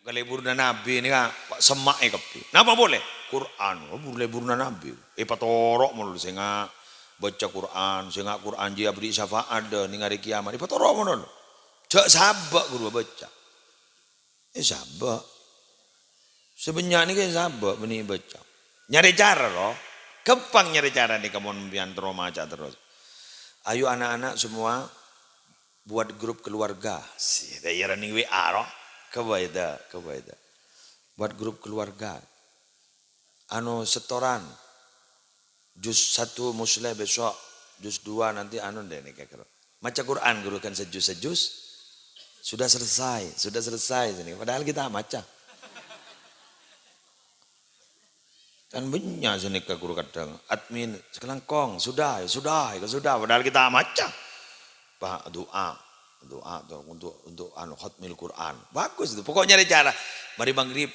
Kaliburna Nabi ini kan Pak semak kepi. Napa boleh? Quran, boleh burna Nabi. Patorok mulu saya baca Quran, saya Quran dia beri syafaat dah ning hari kiamat. Patorok mulu. Jak sabak guru baca. Sabak. Sebenarnya ni kan sabak beni baca. Nyari cara loh. Kepang nyari cara nih kamu piantro maca terus. Ayo anak-anak semua buat grup keluarga. Si daerah ning WA loh. Kebaida. Buat grup keluarga. Setoran. Juz 1 muslim besok. Juz 2 nanti deh nih kayak Maca Quran guru kan sejus. Sudah selesai sini. Padahal kita maca. Kan banyak sini ke guru kadang. Admin sekarang kong sudah. Padahal kita maca. Pak doa untuk khatmil Quran. Bagus itu. Pokoknya ada cara. Mari maghrib.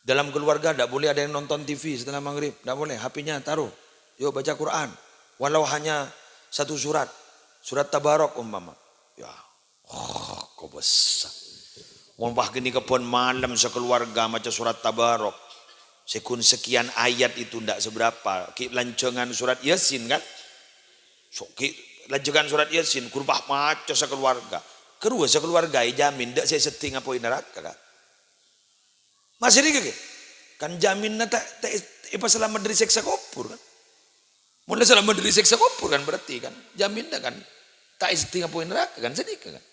Dalam keluarga tidak boleh ada yang nonton TV setelah maghrib. Tidak boleh. HP-nya taruh. Yuk baca Quran. Walau hanya satu surat. Surat Tabarok umpama. Ya. Kok besar. Mumpah gini kepon malam sekeluarga baca surat Tabarok. Sekian ayat itu tidak seberapa. Lancengan surat Yasin kan. Lanjutkan surat Yasin, kurbah maca sekeluarga. Kedua sekeluarga jamin ndak saya setting apa neraka kan. Masih ini kan jaminnya tak selamat dari siksa kubur kan. Mulai selamat dari siksa kubur kan berarti kan jaminnya kan tak setting apa neraka kan sedikit kan.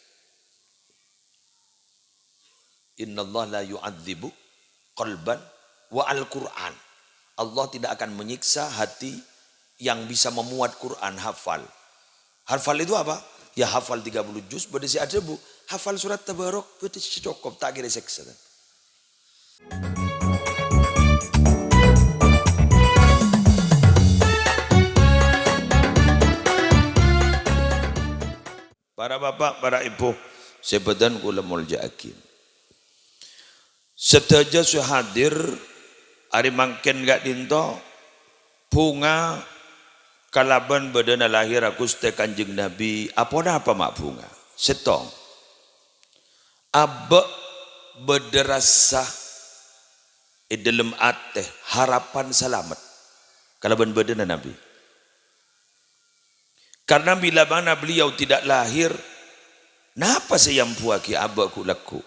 Innallaha la yu'adzibu qalban wa al-Qur'an. Allah tidak akan menyiksa hati yang bisa memuat Quran hafal. Hafal itu apa? Ya hafal 30 juz, berarti ada bu. Hafal surat Tabarok, berarti cukup, tak kira seksa. Para bapak, para ibu, sebadan kula mulja'akin. Setaja hadir, hari mangken gak dinto, bunga, kalaban badana lahir aku sete Kanjeng Nabi apa mak bunga setong abek bederasah dalam ateh harapan selamat kalaban badana Nabi karena bila mana beliau tidak lahir napa sayampuaki abek kulaku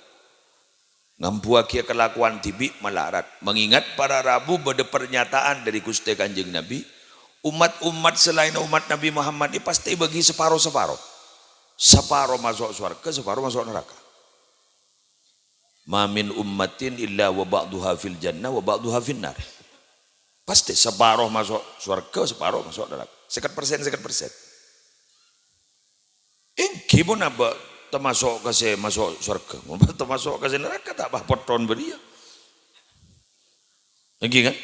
ngampuaki kelakuan tibi melarat mengingat para rabu beda pernyataan dari Gusti Kanjeng Nabi umat-umat selain umat Nabi Muhammad ini pasti bagi separuh-separuh. Separuh masuk surga, separuh masuk neraka. Ma min ummatin illa wa ba'duha fil jannah wa ba'duha fin nar. Pasti separuh masuk surga, separuh masuk neraka. 100%. Ini pun apa termasuk ke masuk surga, termasuk ke neraka tak apa poton beria. Lagi kan?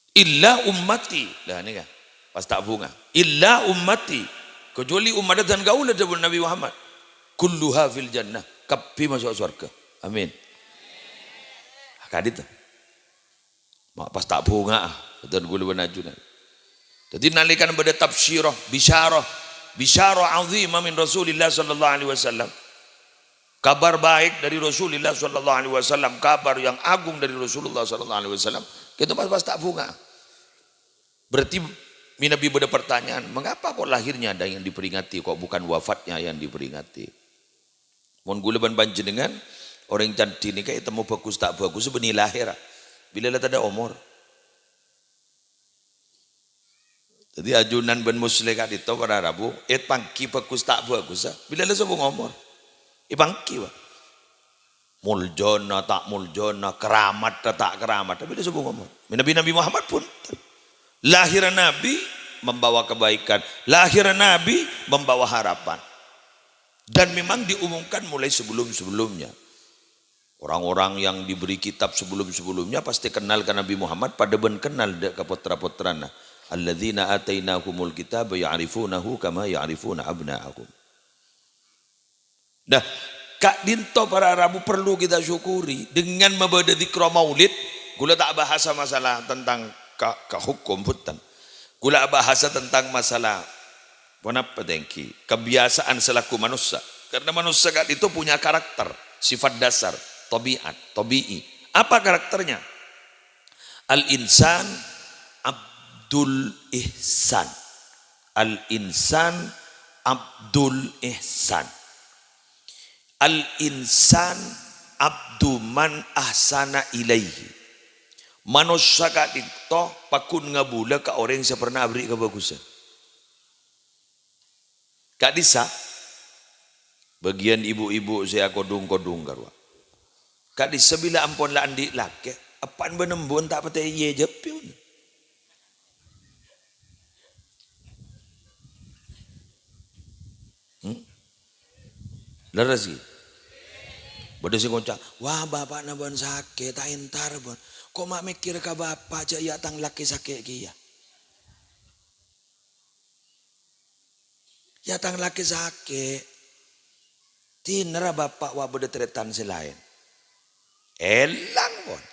Illa ummati. Lah ni kan. Pas tak bunga. Illa ummati. Kecuali umat dan gaul ada Nabi Muhammad. Kulluha fil jannah. Kapi masuk surga. Amin. Kadit. Mak pas tak bunga dan gula banajuna. Jadi nalikan pada tafsirah, bisyarah azimah min Rasulillah sallallahu alaihi wasallam. Kabar baik dari Rasulullah sallallahu alaihi wasallam, kabar yang agung dari Rasulullah sallallahu alaihi wasallam. Kita pas tak bunga. Berarti Nabi ada pertanyaan, mengapa kok lahirnya ada yang diperingati, kok bukan wafatnya yang diperingati? Mohon gulaban panjenengan, orang cantik ini kayak temu bagus tak bagus sebenarnya lahir. Bila lah tak ada umur. Jadi ajunan ben muslihat itu pada Rabu, pangki bagus tak bagus. Bila lah sebung umur. Pangki wah. Muljona tak muljona, keramat tak keramat. Tapi dia sebut ngomong. Nabi Muhammad pun lahiran Nabi membawa kebaikan, lahiran Nabi membawa harapan. Dan memang diumumkan mulai sebelum-sebelumnya. Orang-orang yang diberi kitab sebelum-sebelumnya pasti kenal ke Nabi Muhammad, pada ben kenal ke putra-putrana. Alladzina atainahumul kitaba ya'rifunahu kama ya'rifuna abna'ahum. Dah Kak Dinto para Rabu perlu kita syukuri dengan membaca zikra maulid. Gula tak bahasa masalah tentang hukum hutan. Gula bahasa tentang masalah kebiasaan selaku manusia. Karena manusia itu punya karakter, sifat dasar, tabiat, tabii. Apa karakternya? Al-insan abdul ihsan. Al-insan abdul ihsan. Al-insan abdu man ahsana ilaihi. Manusia itu pakun ngabula ke orang yang pernah beri kebagusan. Kak Disa, bagian ibu-ibu saya kodung-kodung garwa. Kak Disa bila ampun lah andi laki, apaan benembun tak patah ye jepiun. Leres gitu. Bada si kocak, wah bapak na bon sakit, tak entar bon. Kok mak mikir ka bapak aja ya tang laki sakit kia. Ya tang laki sakit. Tinera bapak wa beda tretan selain. Elang bon.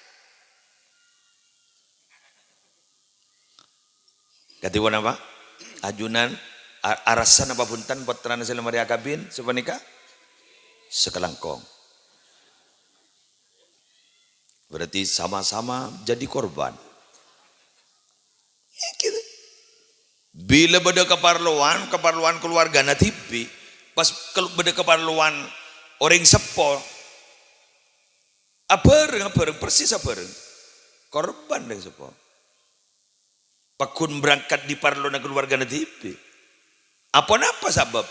Kati wana apa? Ajunan arasan apa puntan potran sila Maria kabin sepanika sekelangkong. Berarti sama-sama jadi korban. Ya, gitu. Bila beda keperluan keluarga na TV, pas beda keperluan orang sepo, apa persis apa korban deh sepo. Pakun berangkat di parlo na keluarga na TV. Apa sebab?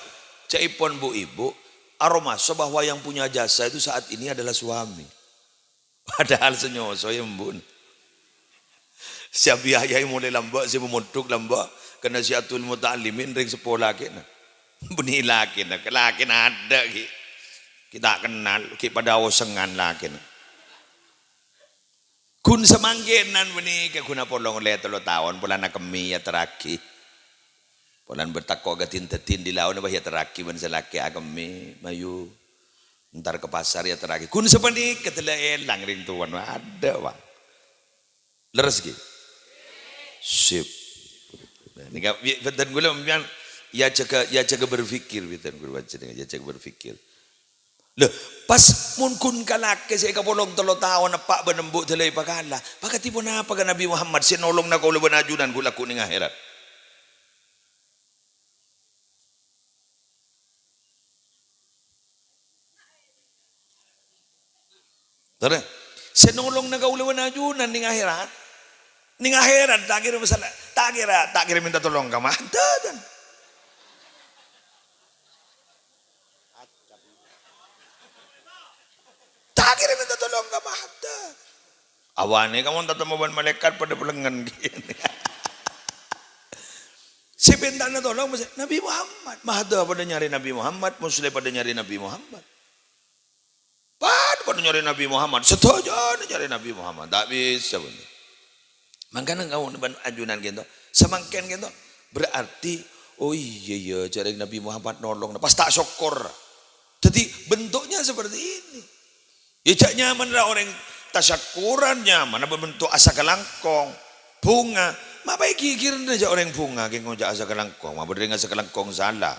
Caipon bu ibu, aromasa bahwa yang punya jasa itu saat ini adalah suami. Padahal senyoso yang bun. Siap biayai mulai lambak, si pemutuk lambak. Kena siatul muta'alimin ring sepolah kena. Beni laki na, kelaki na ada ki. Kita kenal, ki pada awasengan laki na. Kun semangginan beni, ke kuna polong oleh 3 tahun, bulan na kami ya teraki. Bulan bertakwa gatin-tatin di lawan, bahaya teraki, ban selaki agami, mayu. Ntar ke pasar ya teraki. Kun sepani ketela elang ring tuan ada bang. Leres gitu. Sip. Ini kan betul gue bilang ya jaga berpikir betul gue baca dengan ya jaga berpikir. Loh pas mun kun kalake saya kapolong 3 tahun pak benembuk telai pakala. Pakati pun apa kan Nabi Muhammad sinolong na kau leban ajunan gue laku ning akhirat. Tara, senolong na kaulawan ajunan ning akhirat. Ning akhirat tak kira masalah, tak kira minta tolong ka mata dan. Tak kira minta tolong ka mata. Awane kamu tatamuban malaikat pada pelengan gini. Si pinta na tolong Nabi Muhammad. Mahada pada nyari Nabi Muhammad, muslim pada nyari Nabi Muhammad. Pada nyari Nabi Muhammad, setuju nyari Nabi Muhammad, tak bisa pun. Makanya kau neban ajunan gitu, semangken gitu, berarti, oh iya cari Nabi Muhammad nolong, pas tak syukur. Jadi bentuknya seperti ini. Ya cak nyaman lah orang tasyakuran nyaman, apa bentuk asa kelangkong, bunga. Ma baik kikirin aja orang bunga, keng ngojak asa kelangkong, ma berdeng asa kelangkong salah.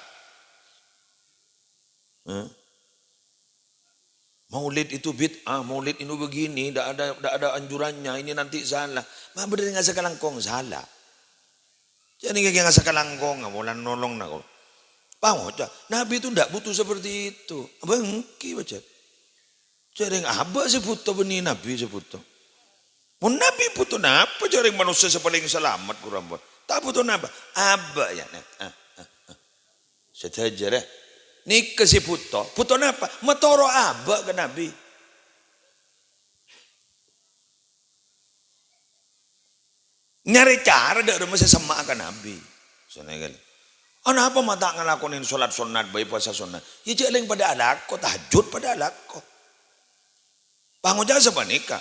Maulid itu bid'ah, maulid ini begini, tidak ada anjurannya, ini nanti salah. Ma bener nggak sekalangkong salah. Jadi kayak nggak sekalangkong, nggak mau nolong nak. Paham aja, Nabi itu tidak butuh seperti itu. Abang ki baca. Jadi apa sih butuh benih Nabi sih butuh. Mau Nabi butuh apa? Jadi manusia sepaling selamat kurang buat. Tak butuh apa? Apa ya? Sejajar ya. Nih kasih puto apa? Metoro aba ke Nabi. Nyari cara dak masih sama ke Nabi. Soalnya kan, apa mata ngelakonin sholat sunat, bayi puasa sunat? Ya jalan pada alako, tahajud pada alako. Pangu jasa apa nikah?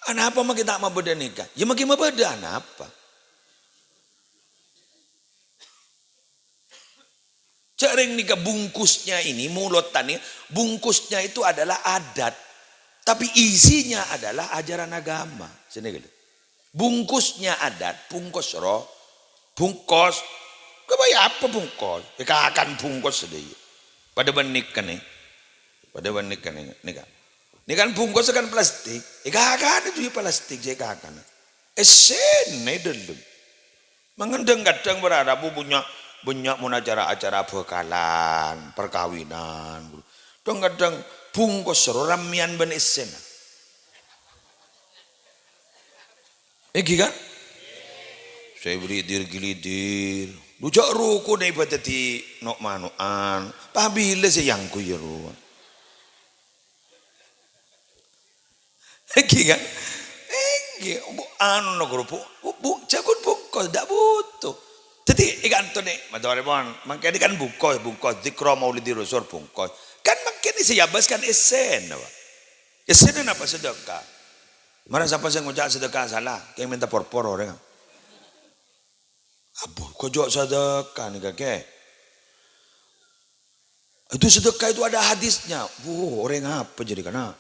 Apa mah kita mau beda nikah? Ya makin mau beda apa? Jaring nikah bungkusnya ini, mulut tani, bungkusnya itu adalah adat. Tapi isinya adalah ajaran agama. Bungkusnya adat, bungkus roh, bungkus. Kebaya apa bungkus? Akan bungkus sedih. Pada benik kan nih. Pada benik kan nih. Ini kan bungkus kan plastik. Ikakan itu plastik saya ikakan. Esen dulu. Mengendeng kadang berada punya mun acara bekalan, perkawinan. Dong kadang bungkus ramian ben esen. Kan? Saya beri gilidir. Lujak ruku na ibatati nok manuan. Pabila sayang ku ya ruan. Kan? Anu no grupo. Jagon bungkos dak butuh. Jadi ikan tu ni, madorepon. Mangkali kan bungkos. Dikro maulidi rasul bungkos. Kan mangkali siyabaskan esen. Esen apa sedekah? Mana siapa yang ngucap sedekah salah? Kayak minta porpor orang. Abu, kau jawab sedekah nih kakek. Itu sedekah itu ada hadisnya. Orang apa jadi kana?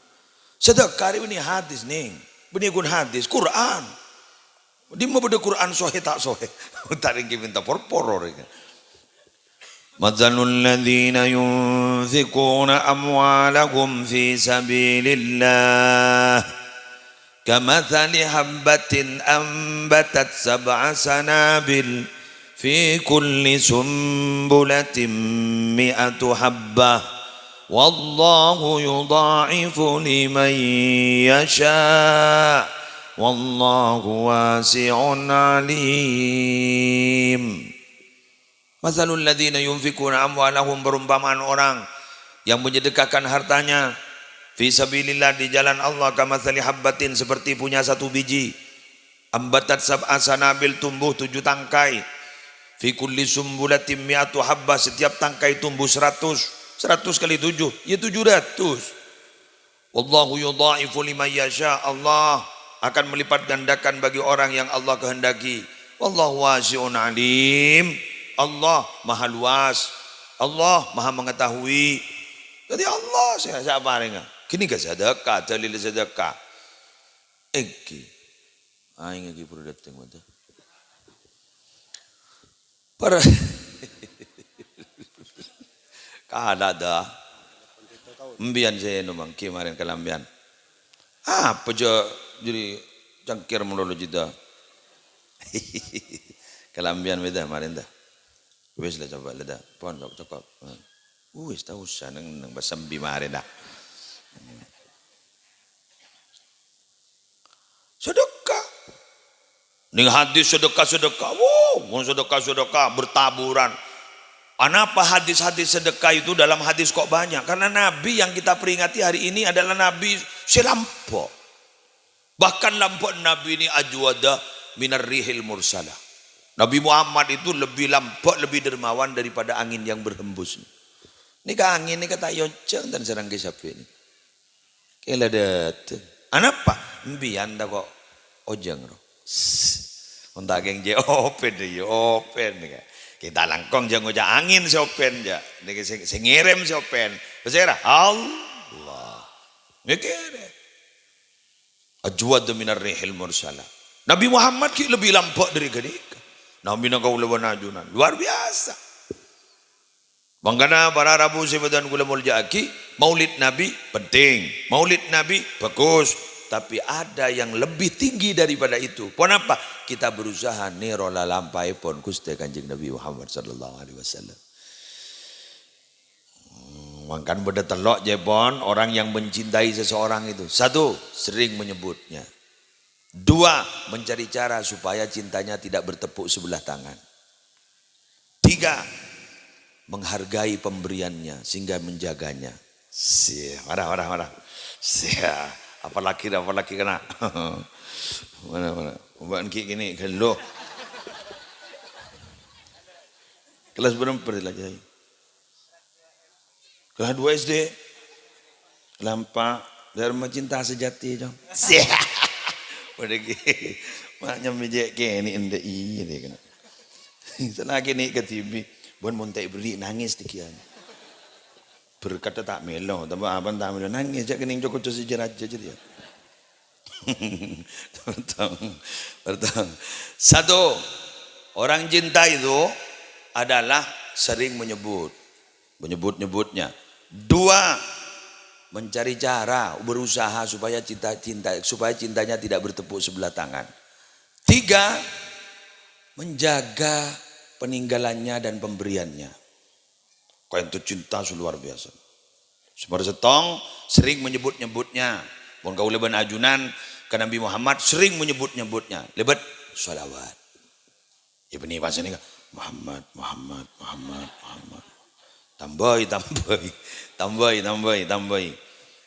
Sedekah ini hadis nih. Benih gun hadis Quran. Di mana beda Quran sohe tak sohe. Tarik minta porpor orang. Mathalul ladzina yunfikuna amwalahum fi sabilillah. كمثل حبة أنبتت 7 سنابل في كل سنبلة 100 حبة والله يضاعف لمن يشاء والله واسع عليم. مثل الذين ينفقون أموالهم, perumpamaan orang yang menyedekahkan hartanya fi sabilillah, di jalan Allah, kamatsali habbatin, seperti punya 1 biji, ambatat 7 sanabil, tumbuh 7 tangkai, fi kulli sumbulatin 100 habbah, setiap tangkai tumbuh 100 kali 7 ya 700. Wallahu yudha'ifu liman yasha, Allah akan melipat gandakan bagi orang yang Allah kehendaki. Wallahu wasi'un alim, Allah maha luas, Allah maha mengetahui. Jadi Allah saya paringa. Kini ke sedekah, dalil sedekah. Eki, aing lagi perlu datang mata. Para, kada dah. Mbian saya nomang kemarin kelambian. Apa je jadi cangkir melulu jeda. Kelambian beda kemarin dah. Wes lah coba dah. Pon cakap. Wes tahu sana nang basambi kemarin dah. Sedekah. Ning hadis sedekah. Sedekah bertaburan. Kenapa hadis-hadis sedekah itu dalam hadis kok banyak? Karena Nabi yang kita peringati hari ini adalah Nabi selampau. Bahkan lampau Nabi ini ajwada minar rihil mursalah. Nabi Muhammad itu lebih lampau, lebih dermawan daripada angin yang berhembus. Ini ke angin ini kata yonceng dan serang ke sapi ini. Kela datang. Anapa? Mbian dah kok ojeng roh. Untuk geng je open nih. Kita langkong jangan ngojak angin si open ja. Nih si ngirim si open. Bersera Allah. Mikir. Ajwad minar rihil mursalah. Nabi Muhammad ki lebih lampau dari kenika. Nabi nak kau leban ajunan. Luar biasa. Bangkana para Rabu sebadan gula muljaki, maulid Nabi penting, maulid Nabi bagus, tapi ada yang lebih tinggi daripada itu. Pon apa? Kita berusaha nirola lampai pon Gusti Kanjeng Nabi Muhammad sallallahu alaihi wasallam. Mangkan beda telok je pon orang yang mencintai seseorang itu. 1, sering menyebutnya. 2, mencari cara supaya cintanya tidak bertepuk sebelah tangan. 3, menghargai pemberiannya sehingga menjaganya. Marah. Apalagi kena. Mana. Bukan gini kalau kelas berapa lagi? Kelas 2 SD. Lampak Dharma cinta sejati dong. Udah gini. Maknya mijek ini ende ini kan. Selagi ni ke TV. Bukan montai beri nangis dikian. Berkata tak melo, tapi abang tak melo nangis. Jangan kening joko josi jerat aja dia. Pertama. 1, orang cinta itu adalah sering menyebut. menyebut-nyebutnya. 2, mencari cara, berusaha supaya cintanya tidak bertepuk sebelah tangan. 3, menjaga peninggalannya dan pemberiannya. Kau itu cinta luar biasa. Seperti setong sering menyebut-nyebutnya. Bon kau leban ajunan ke Nabi Muhammad sering menyebut-nyebutnya. Lebat sholawat. Ya benih bahasa ini Muhammad. Tambahi.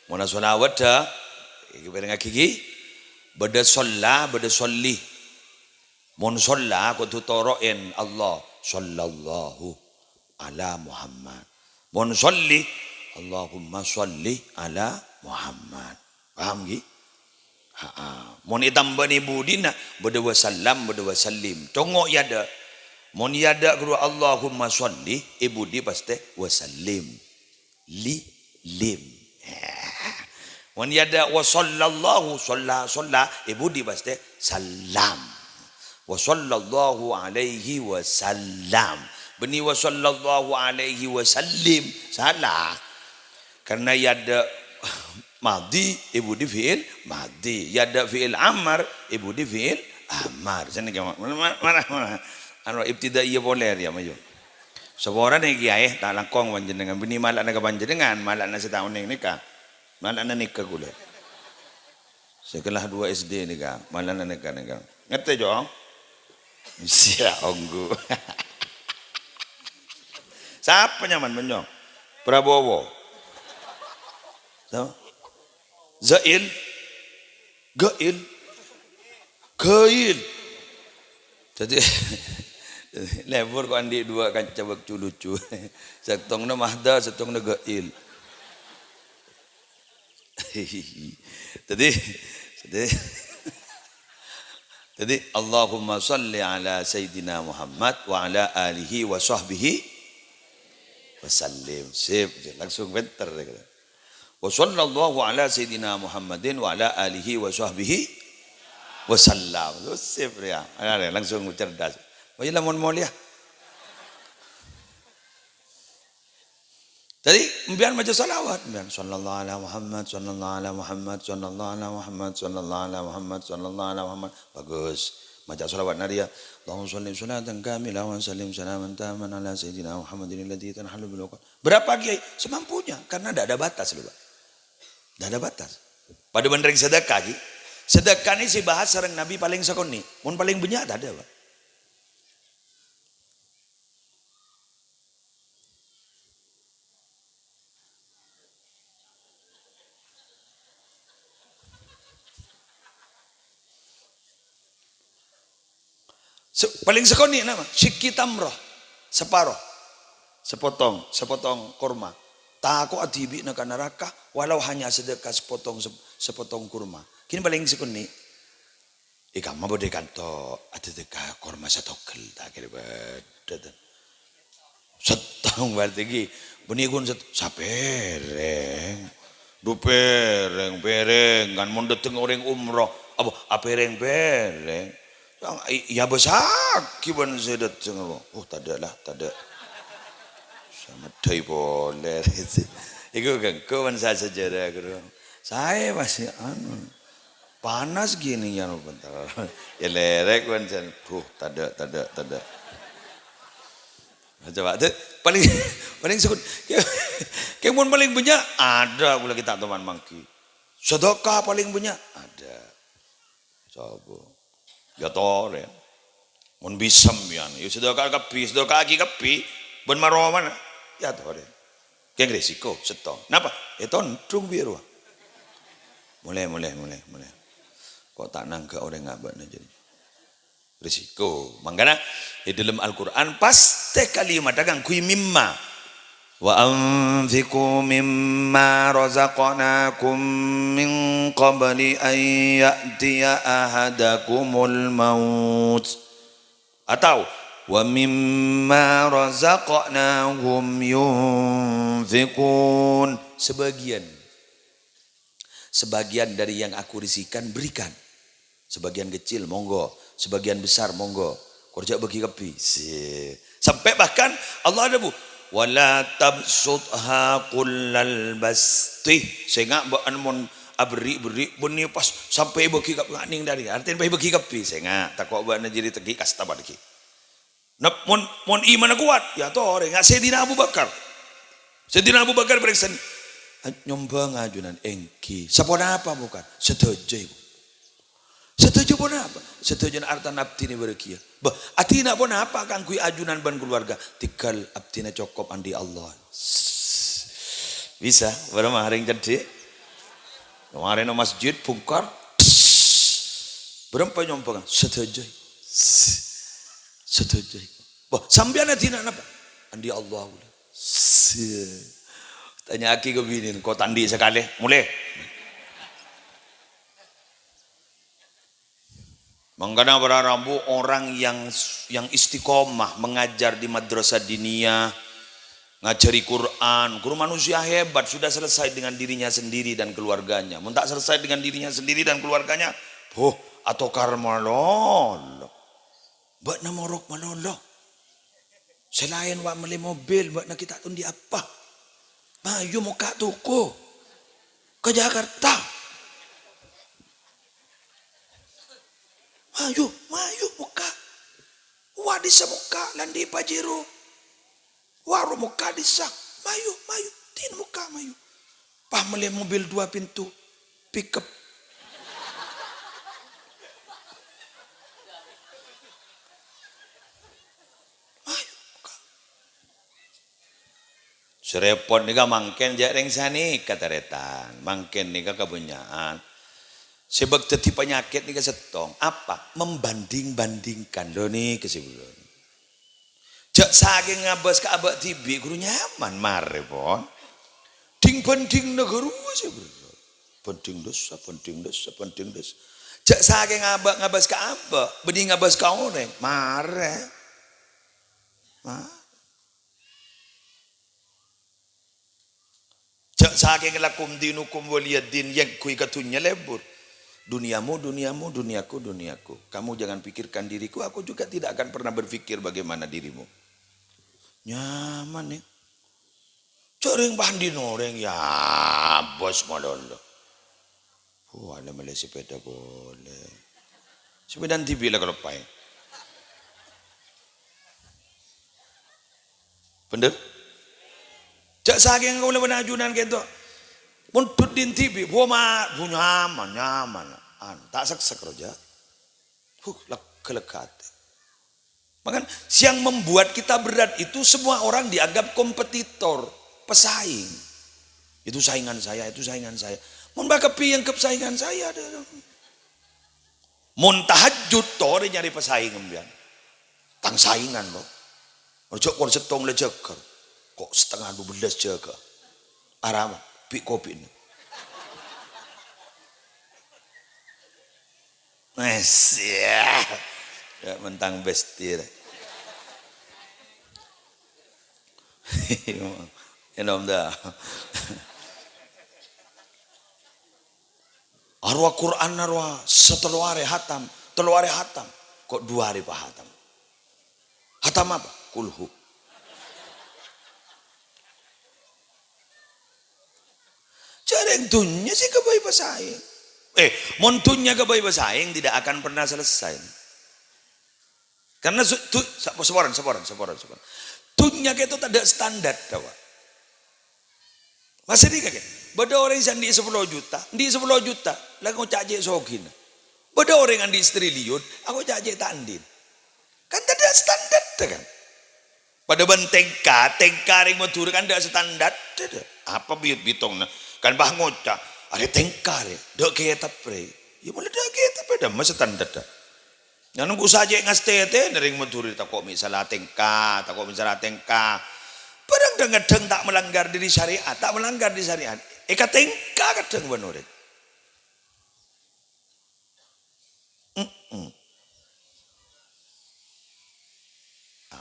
Mana sholawat dah. Ibarat gigi. Bada sholla, bada sholli. Mon sholla aku tu toroin Allah. Sallallahu ala Muhammad. Mon sholli. Allahumma sholli ala Muhammad. Paham gi? Mon itambah ni budina bada wasallam bada wasallim. Tongok yada. Mon yada kedua Allahumma sholli ibudi pasti wasallim. Lim. Mon yada wa sallallahu sholla ibudi pasti salam. Wa sallallahu alaihi wasallam. Beni wa sallallahu alaihi wasallim salah. Karena yada madhi ibu di fi'il madhi, yada fi'il amar ibu di fi'il amar. Sana mana anu ibtidaiyah boleh ya maju. Seorang ni kiai tak langkong panjenengan bini malak nak panjenengan malak nak setahun ni nikah. Malak nak nikah gula. Sekelah 2 SD nikah, malak nak nikah. Ngerti jong? Siap onggu. Siapa nyaman menjong? Prabowo. Zail, Gail. Jadi lebur kau andi 2 kan cabak lucu. Setongna Mahda, setongna Gail. Jadi Allahumma salli ala Sayyidina Muhammad wa ala alihi wa sahbihi wasallim. Sip, langsung bentar dia. Wa sallallahu ala Sayyidina Muhammadin wa ala alihi wa sahbihi wasallam. Sip dia. Langsung cerdas. Baiklah mon mulia. Jadi mbian baca salawat, mbian sallallahu ala Muhammad, sallallahu ala Muhammad, sallallahu ala Muhammad, sallallahu ala Muhammad, sallallahu ala Muhammad. Bagus. Baca salawat nadia. Allahumma shalli salatan kamilah wa sallim salaman taman ala Sayyidina Muhammadin alladzi tanhalu bil uqad. Berapa kiai? Semampunya karena tidak ada batas loh, Pak. Tidak ada batas. Pada beneran sedekah ji. Sedekah ni si bahas sareng Nabi paling sakoni. Mun paling banyak tak ada, Pak. Paling sakoni nama syikki tamrah. Separuh. Sepotong kurma. Tak aku adibi nak neraka walau hanya sedekah sepotong kurma. Kini paling sekuni. Ika mau beri kanto ada dekah kurma satu kel tak kira beda. Setang berarti benikun sapereng, dupereng kan mau datang orang umroh apa pereng. Ya besar kiban saya datang. Oh tak ada. Sama day boleh. Iku kan kawan saya sejarah guru. Saya masih panas gini ya bentar. Ya lerek kan saya. Tak ada. Coba tu paling sekut. Kemun paling banyak ada pula kita teman mangki. Sedekah paling banyak ada. Coba. Ya tore. Mun bisam ya. You sedekah kapi. Ben marwah mana? Ya tore. Keng resiko setong. Napa? Eton trung biru. Mulai. Kok tak nangka orang ngabat jadi. Risiko. Makanya di dalam Al-Quran pasti kalimat dagang kui mimma. Wa anfiqu mimma razaqnakum min qabli an ya'tiya ahadakumul maut. Atau wa mimma razaqnahum yunfiqun. Sebagian dari yang aku risikan berikan. Sebagian kecil monggo, sebagian besar monggo. Kerja bagi kepi. Sampai bahkan Allah ada bu, wala tabsutha kullal basti sehingga baan mon abri beni pas sampai bagi kap nganing dari artinya bagi kapi sehingga takok bana jadi tegi kasta badki nap mon iman kuat ya to orang Sayyidina Abu Bakar periksa nyombang ajunan engki sapona apa bukan setuju pun apa setuju artan abdi ni berkia bah atina pun apa kang kui ajunan ban keluarga tikal abdina cokop andi Allah bisa baru maring jadi kemarin masjid bungkar berapa nyombang setuju bah sambian atina apa andi Allah tanya aki kebinin kau tandi sekali mulai mengkana berarabu orang yang istiqomah mengajar di madrasah diniyah ngajari Quran guru manusia hebat sudah selesai dengan dirinya sendiri dan keluarganya mun tak selesai dengan dirinya sendiri dan keluarganya atau karmalol buat namorok malolo selain wak meli mobil buat nak kita tundi apa mayu muka tuku ke Jakarta mayu muka wadisa muka landi pajero waru muka disa mayu tin muka mayu pah meli mobil 2 pintu pickup serepot nika mangken jareng sani kataretan mangken nika kebunyaan sebab teti penyakit nika setong apa membanding-bandingkan lho nih kesimpulan jak saking ngabas ke abak tibi guru nyaman mare pon ding banding negara sih penting dosa jak saking ngabas ke abak beding ngabas ke orang mare jak saking lakum dinukum waliyadin yang kui katunya lebur duniamu duniaku kamu jangan pikirkan diriku aku juga tidak akan pernah berpikir bagaimana dirimu nyaman nih coreng bandin orang ya bos malolo ada mele sepeda boleh sepeda TV lah kalau pai bener jak saking kau leban ajunan gitu muntut din TV nyaman tak sek roja kelekat makan siang membuat kita berat itu semua orang dianggap kompetitor pesaing itu saingan saya mun bakapi yang saingan saya mun tahajud to nyari pesaing embian tang saingan lo ojo kon setong le jeker kok setengah 12 jaga arama pi kopi ini ya mentang bestir enom dah arwah Quran arwah seteluare hatam kok 2 hari pak hatam apa kulhu jarang dunia sih kebaik pesaing montunnya kebaik pesaing tidak akan pernah selesai karena seporan tunnya itu tak ada standar tawa masih di kakek beda orang yang di 10 juta lagi mau cajek sogin beda orang yang di triliun aku cajek tandin kan tak ada standar kan pada tengka yang mau turun kan ada standar apa bitong kan bah ngocak ada tengkar dok kita pre ya boleh dok kita pre dah masa standar dah yang nunggu saja ngastete nering menturi takok misalnya tengka padang kadang tak melanggar diri syariat eka tengka kadang benar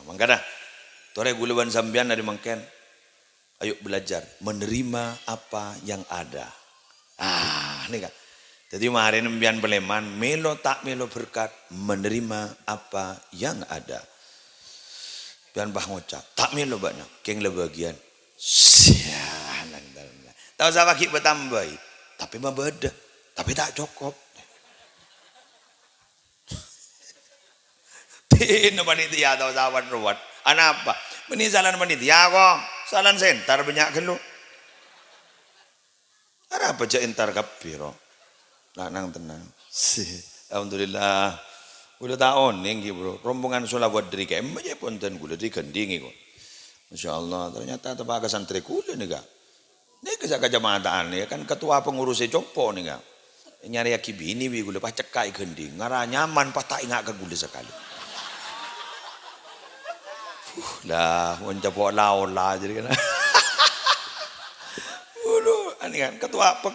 mangkana tore gulawan sambian dari mangken ayo belajar menerima apa yang ada. Ini kan. Jadi mari nembian beleman melo tak melo berkat menerima apa yang ada. Pian bah ngocak. Takmir lo banyak. Keng le bagian. Sialan dalam. Tahu saya bagi bertambah. Tapi mah beda. Tapi tak cukup. Tino panitia tahu sawan ruwat. Anak apa? Ini salan panitia kok. Salan sentar banyak gelu. Ada apa aja entar kapiro. Nang tenang. Alhamdulillah. Udah tahun nih bro. Rombongan solawat dari KM aja ponten gula di gendingi kok. Masya Allah. Ternyata tebaga santri kula nih kak. Ini kesak kecamatan ya kan ketua pengurusnya copo nih kak. Nyari aki bini wi gula pacekai gending. Ngara nyaman pas tak ingat ke gula sekali. Lah mencapo laulah jadi kan. Ini kan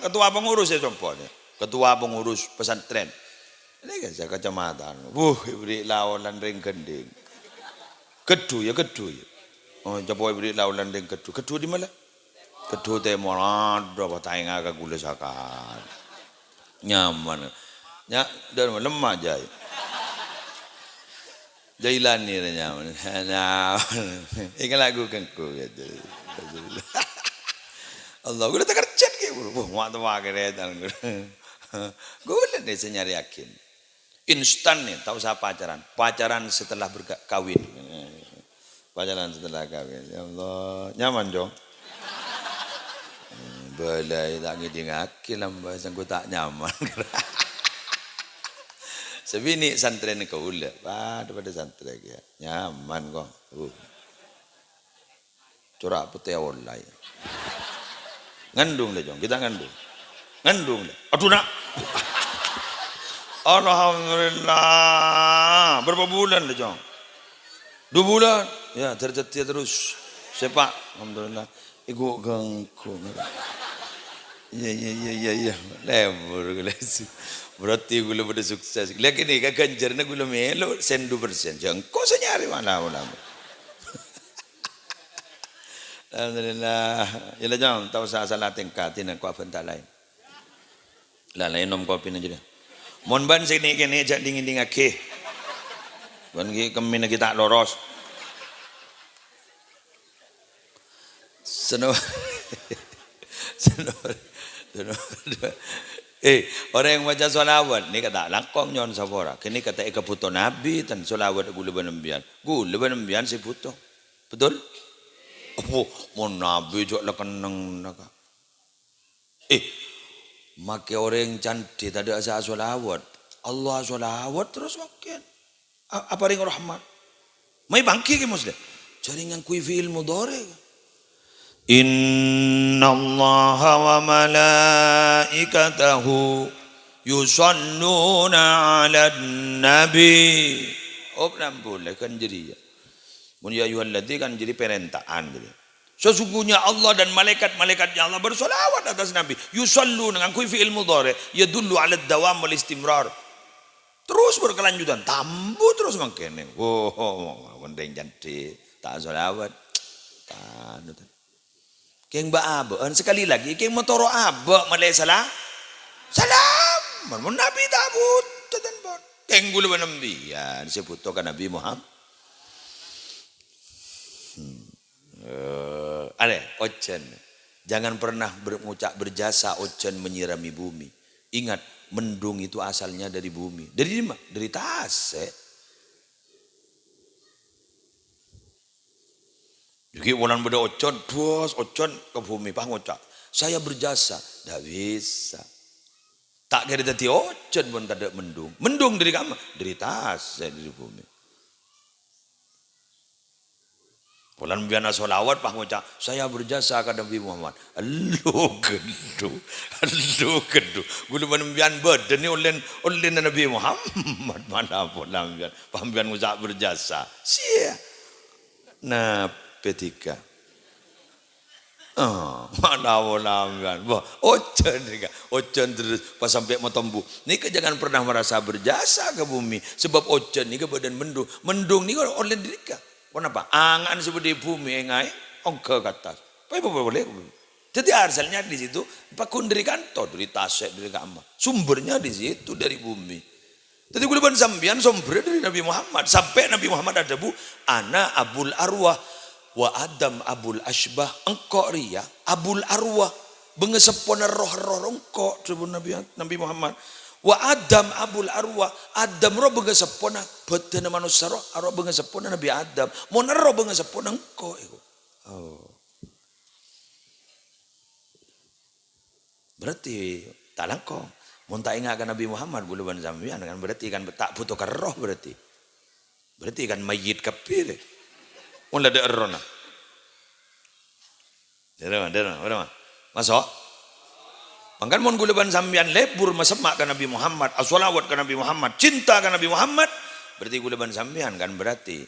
ketua pengurus ya copo nih. Ketua pengurus pesantren. Ini kan saya kecamatan. Beri lawanan ring gending. Kedu ya. Oh, coba beri lawanan ring kedu. Kedu di mana? Kedu temor ada apa tainga ke gula sakan. Nyaman. Ya, dan lemah jai. Jailan ni nyaman. Ikan lagu kengku gitu. Allah, gue udah terkerjat kayak bro. Wah, mau keretan gue. Gue lihat deh saya nyari yakin. Instan nih, tahu saya pacaran. Pacaran setelah berkawin. Pacaran setelah kawin. Ya Allah, nyaman dong. Balai tak ngiding lambah, gue tak nyaman. Sebini santren kau ulah, pada santren ya. Nyaman kok. Corak putih online. Ngandung deh jong, kita ngandung. Ngandung deh. Aduh nak. Alhamdulillah. Berapa bulan deh jong? 2 bulan. Ya terjadi terus. Sepak. Alhamdulillah. Iku ganggu. Iya. Lemur gula. Berarti gula pada sukses. Lihat ini kan ganjarnya gula melo 100%. Jangan kau senyari mana. Alhamdulillah. Yalah jom tahu salah tingkat ini ku apa tak lain. Lah lain nom kopi aja dah. Mon ban sini kene jak dingin ake. Ban ki kemina kita loros. Senor. Orang yang baca solawat ni kata langkong nyon sabora. Kini kata eka puto nabi tan solawat gula benembian. Gula benembian si puto. Betul? Oh, mau nabi jok lah kenang naga. Makai orang cantik tadi asa solawat. Allah solawat terus makin. Apa ring rahmat? Mai bangki ke muslim. Jaringan kui fi'il mudhari. Inna Allah wa malaikatahu yusalluna 'alan nabi. Oh, boleh kan jadi ya. Mun ya ayyuhalladzina kan jadi perintahan gitu. Sesungguhnya Allah dan malaikat-malaikatnya Allah bersolawat atas Nabi. Yusallu dengan kui fi'il mudhari yadullu 'ala ad-dawam wal istimrar. Terus berkelanjutan, tambu terus mangkene. Wendeng cantik, tak solawat. Tanut. Keng ba abeun sekali lagi keng motoro abe malai salah. Salam. Mun Nabi tabut tetan bon. Keng gula benembian disebut kan Nabi Muhammad. Ojen. Jangan pernah mengucap berjasa ojen menyirami bumi. Ingat, mendung itu asalnya dari bumi. Dari mana? Dari Tasik. Jadi orang beda ojen, bos ojen ke bumi. Pak ngucap, saya berjasa. Tidak bisa. Tak kira tadi ojen pun tak ada mendung. Mendung dari kamu? Dari Tasik, dari bumi. Bulan biana solawat pak ngucap saya berjasa kepada Nabi Muhammad. Alu gedu. Gulu bian badan ni oleh Nabi Muhammad mana bulan bian pambian ngucap berjasa. Sia. Nah P3. Mana bulan bian. Wah ojen terus pas sampai matombu. Ni jangan pernah merasa berjasa ke bumi sebab ojen ni ke badan mendung. Mendung ni kalau oleh dirika. Kenapa? Angan seperti bumi engai, ongke ke atas. Apa boleh? Jadi asalnya di situ, pakun dari kantor, dari Tasik, dari kamar. Sumbernya di situ dari bumi. Jadi kuliban sambian sombre dari Nabi Muhammad. Sampai Nabi Muhammad ada bu, ana abul arwah wa adam abul ashbah. Engkau ria abul arwah. Bengesepona roh-roh engkau. Nabi Muhammad. Wa adam abul arwah. Adam roh bengesepona. Betana manusia roh. Arwah bengesepona Nabi Adam. Mona roh bengesepona engkau. Oh. Berarti tak langkong. Mun tak ingat Nabi Muhammad guluban sambian kan berarti kan tak butuh roh berarti. Berarti kan mayit kapir. Mun ada erona. Dera. Masuk. Pangkan mun guluban sambian lebur masemak ka Nabi Muhammad, asholawat ka Nabi Muhammad, cinta ka Nabi Muhammad, berarti guluban sambian kan berarti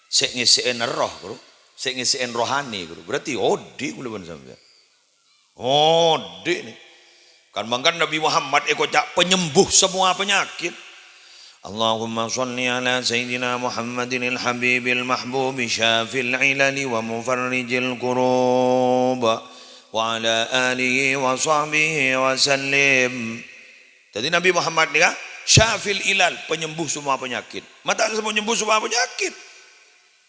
sek ngiseen roh, Bro. Sek ngiseen rohani, Bro. Berarti odi guluban sambian. Odi nih. Kan bangkan Nabi Muhammad cak penyembuh semua penyakit. Allahumma sholli ala Sayyidina Muhammadin al-Habibil Mahbubi syafil ilali wa mufarrijil kurub wa ala alihi wa sahbihi wa sallim. Jadi Nabi Muhammad ni kan syafil ilal, penyembuh semua penyakit. Mata semua penyembuh semua penyakit.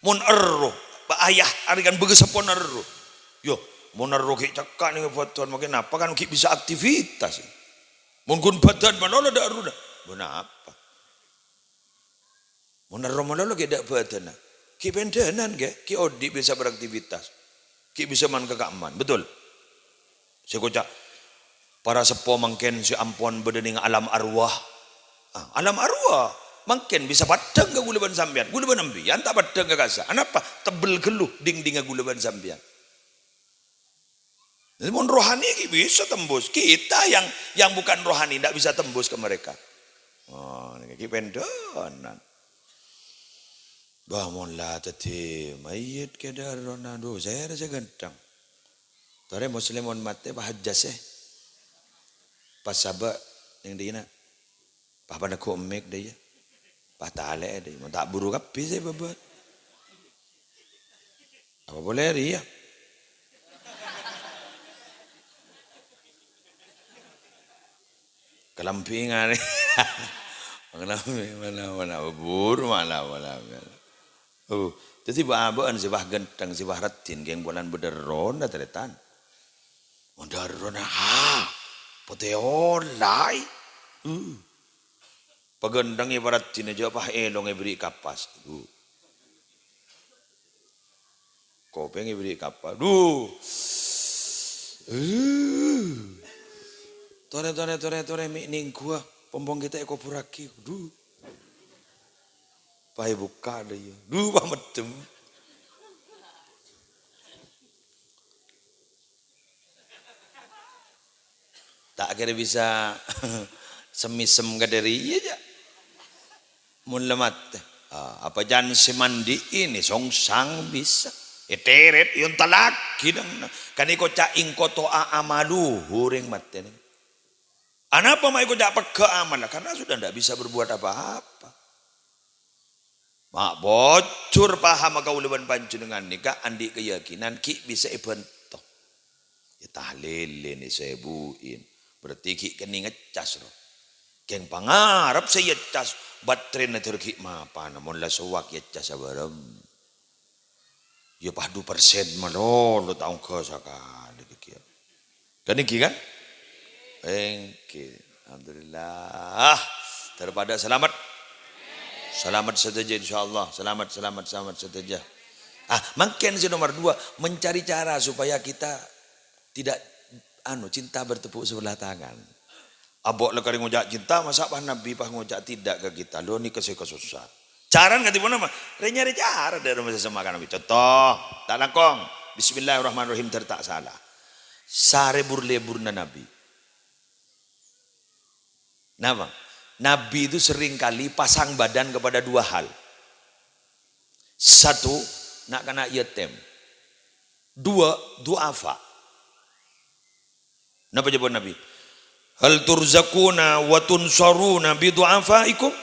Mun erro, ayah arikan begesepon erro. Yo, Monar roki cakak ni buatan makin apa kan kita bisa aktivitas. Mungkin badan mana ada aruda. Benar apa? Monar mana lo kita badan. Kita pendenan ke? Kita odi bisa beraktivitas. Kita bisa man kekaman. Betul. Saya kocak para sepo mungkin si ampun berdening alam arwah. Alam arwah mungkin bisa padang ke gulaban sambian. Gulaban ambian tak padang ke kasa. Kenapa? Tebel geluh ding-ding ke gulaban sambian. Jadi mon rohani bisa tembus. Kita yang bukan rohani tidak bisa tembus ke mereka. Oh, ini pendonan. Bangunlah tadi mayit ke darona. Aduh, saya rasa ganteng. Tore muslimun mati bahajjas pas sabak yang dia nak. Pas pada komik dia. Pas tale dia. Mau tak buru kapi saya babat. Apa boleh dia? Kelampingan mana bubur mana. Oh, jadi bahan sibah genteng sibah retin geng bulan bederon dah teretan. Bederon poteolai. Pagendang ibarat cina jauh pah elong beri kapas. Kopeng beri kapas. Tore mik ning gua pompong kita eko puraki. Pai buka deh ya. Pak medem. Tak kira bisa semisem kaderi aja. Mun lemat. Apa jangan semandi ini songsang bisa. Teret yung talaki kan iko caing ko to amalu huring mate. Kenapa mau ikut dapat keamal? Karena sudah tidak bisa berbuat apa-apa. Mak bocor paham kau leban pancu dengan nikah andi keyakinan ki bisa ibentok. Ya tahlil ini saya buin. Berarti ki keni ngecas loh. Keng pangarap saya cas batrin na terki mapa namun la suwak ya cas abarem. Ya padu persen malo lo tahu ke sakal dikit. Kan iki kan? Alhamdulillah. Terpada selamat. Selamat saja insyaallah. Selamat saja. Makin si nomor 2 mencari cara supaya kita tidak cinta bertepuk sebelah tangan. Abok lekari ngojak cinta masa pah Nabi pah ngojak tidak ke kita. Lo ni kesusah. Cara nggak tiba nama. Nyari cara dari masa semakan Nabi. Contoh, tak langkong. Bismillahirrahmanirrahim tertak salah. Sare burleburna Nabi. Nama Nabi itu sering kali pasang badan kepada 2 hal. 1, nak kena yatim. 2, duafa. Napa jawab Nabi? Hal turzakuna wa tunsaruna bi duafaikum?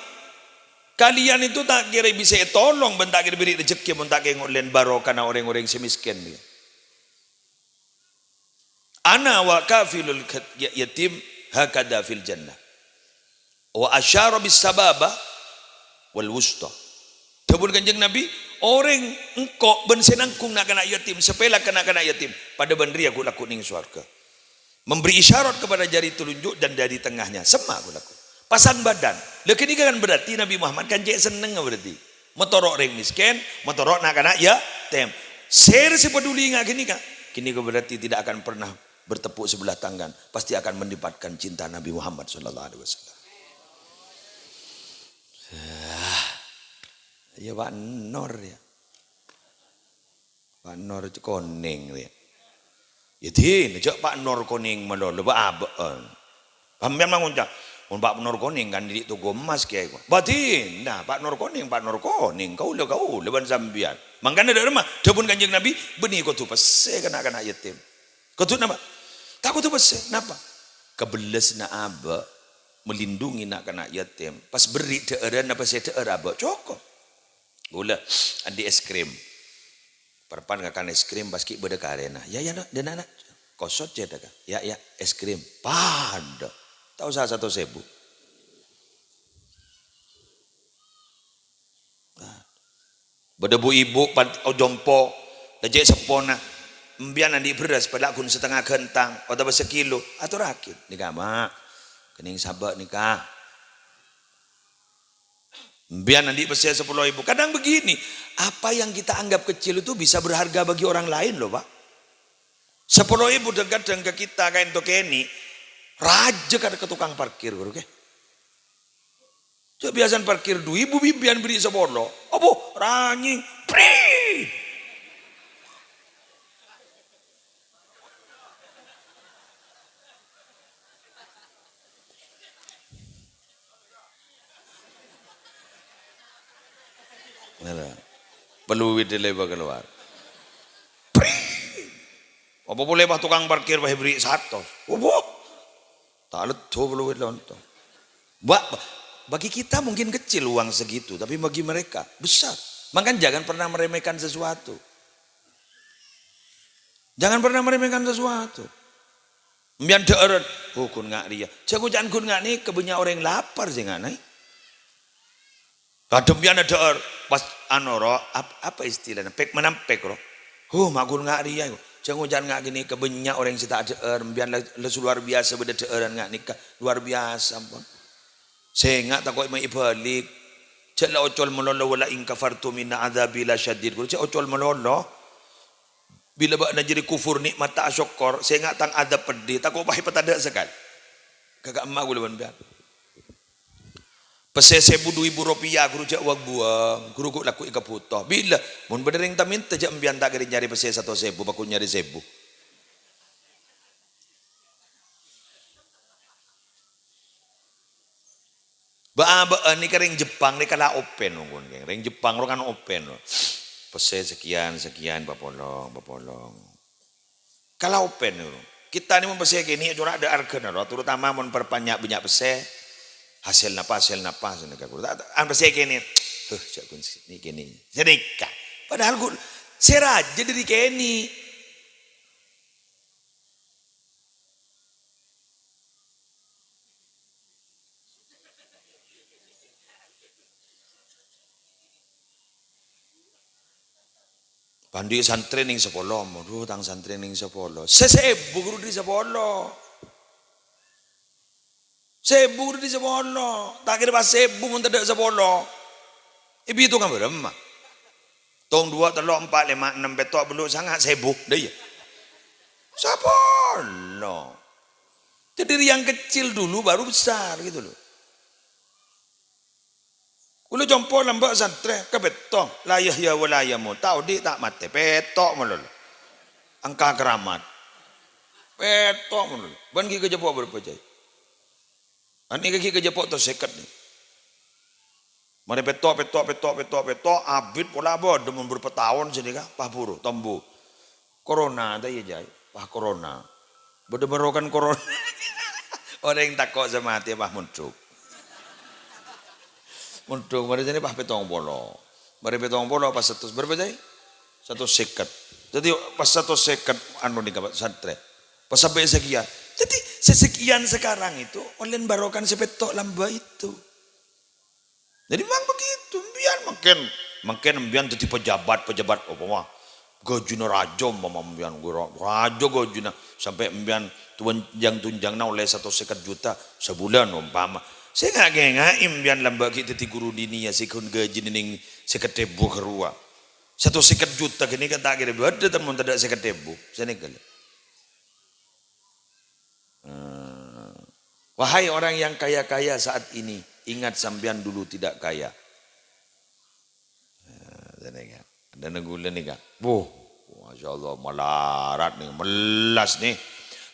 Kalian itu tak kira bisa tolong, bentak kira beri rezeki, bentak kira ngolen barokah na orang-orang semiskin dia. Ana wa kafilul yatim hakada fil jannah. Wa asyara bis sababa wal wusta. Dawuh Kanjeng Nabi, orang engkau ben senangkung nak kena yatim, sepela kena yatim, pada bandri aku laku ning swarga. Memberi isyarat kepada jari telunjuk dan jari tengahnya, sama aku laku. Pasang badan. Lah kini kan berarti Nabi Muhammad kan cek seneng berarti. Motorok orang miskin, motorok nak kena yatim. Share sepeduli ngak kini kan. Kini berarti tidak akan pernah bertepuk sebelah tangan, pasti akan mendapatkan cinta Nabi Muhammad sallallahu alaihi wasallam. Ya Pak Nur ya. Pak Nur itu koning ya. Ya din, jak Pak Nur koning malah lebih abon. Pambian mangunca. Pak Nur koning kan di tugu emas kiai. Batin, nah Pak Nur koning kau leban sambian. Mangkana ada rumah, jabun Kanjeng Nabi benih kau tu pase kena yatim. Kau tu nama? Tak kau tu pase, napa? Kebeles na aba melindungi nak kena yatim. Pas beri deeran apa saya deer aba cokok. Gula andi es krim. Perpan ngakan es krim paski beda karena. Ya dan anak kosot je dah. Ya es krim. Pada. Tahu saya 1.000. Beda bu ibu jompo lejek sepona. Mbian andi beras pada akun setengah kentang atau sekilo atau rakit. Nikah mak. Kening sabak nikah. Biar nanti pesia 10.000. Kadang begini, apa yang kita anggap kecil itu bisa berharga bagi orang lain loh Pak. 10.000 dekat dengan kita kain tokeni, raja kada ke tukang parkir, oke? Coba biasan parkir 2.000 bimbian beri 10. Apa? Ranyi, pri. Peluit lebar keluar. Apa boleh bah tukang parkir bah beri 100. Apa? Tak letuh peluit lontong. Bagi kita mungkin kecil uang segitu, tapi bagi mereka besar. Makanya jangan pernah meremehkan sesuatu. Jangan pernah meremehkan sesuatu. Mbian deeren, kun ngak dia. Jago jangan kun ngak ni kebanyak orang yang lapar sih ngak nih. Kadang biar ada pas anoro apa istilahnya pek menampek roh. Makul ngak dia. Jangan ngak gini kebanyak orang yang tak ada biar lesu luar biasa beda deeran ngak nikah luar biasa pun. Saya ngak takut mai balik. Cek la ocol melolo wala in kafartu min adzabi la syadid. Cek ocol melolo. Bila bak nak jadi kufur nikmat tak syukur, saya ngak tang adab pedih takut bahi petada sekali. Kagak emak gula ban. Pese 1.000 rupiah guru jak wang buang, guru kok laku ika putoh. Bila mun berdering tamin tak ambian tak kiri nyari pese 1.000, baku nyari 1.000. Ba ni kering Jepang ni kala open nunggun geng. Ring Jepang ro kan open lo. Pese sekian bapolong. Kala open lo. Kita ni mun pese gini cura ada argen lo, terutama mun perbanyak banyak pese. Hasil napa seneka guru. An pese gini. Jak kun ni gini. Seneka. Padahal guru seraja dari keni. Pandi santri ning 10, modu tang santri ning 10. 1.000 guru di 10. 1.000 guru di 10. Tak kira pas 1.000 mun tak 10. Ibi itu kan berapa? Tong 2, 3, 4, 5, 6 betok belum sangat 1.000 dah ya. 10. Jadi yang kecil dulu baru besar gitu loh. Kulo jompo lambak santri ke betok layah ya walayamu tahu di tak mati petok melul angka keramat petok melul ban ki kejepok berapa jai ani ki kejepok tu seket ni mari petok abid pola bod demun berapa tahun sini kah pahpuru tombu corona dah ya jai pah corona berdemerokan corona orang yang takut sama hati pah muncul Muntung mari jane pah petong polo. Mari petong polo pas 100 berapa jai? 150. Jadi pas 150 anu nih kabat santri. Pas sampai sekian, Jadi sesekian sekarang itu oleh barokan sepetok lamba itu. Jadi memang begitu, biar makin biar jadi pejabat apa mah gajuna raja mama biar raja gajuna sampai biar tunjang oleh 150 juta sebulan umpama. Saya nggak biar lamba kita ti guru dini ya sikun gaji ning seketebu kerua. 150 juta gini kan tak kira ada teman tidak seketebu. Saya nikah. Wahai orang yang kaya-kaya saat ini, ingat sampean dulu tidak kaya. Ada negula nih kak. Masya Allah malarat nih, melas nih.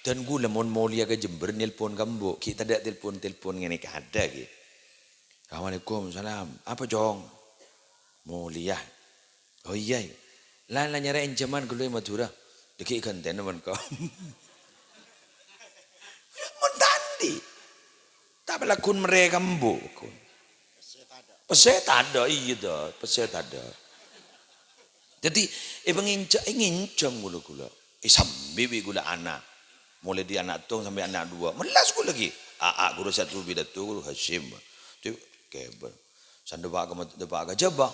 Dan gula mau lihat ke Jember nelpon kamu, kita ada telepon ini ada gitu. Assalamualaikum, salam. Apa jong? Mau lihat. Oh iya. Lah nyari ancaman gula Madura. Deki kanten teman kau. Mentandi. Tak pelakon mereka mbok. Peset ada, iya dah, peset ada. Jadi, ngincam gula. Sambil gula anak. Mulai di anak tong sampai anak 2. Melas gula lagi. Guru 1 bidatu, guru Hashim. Itu kebel. Sandebak ke jabah.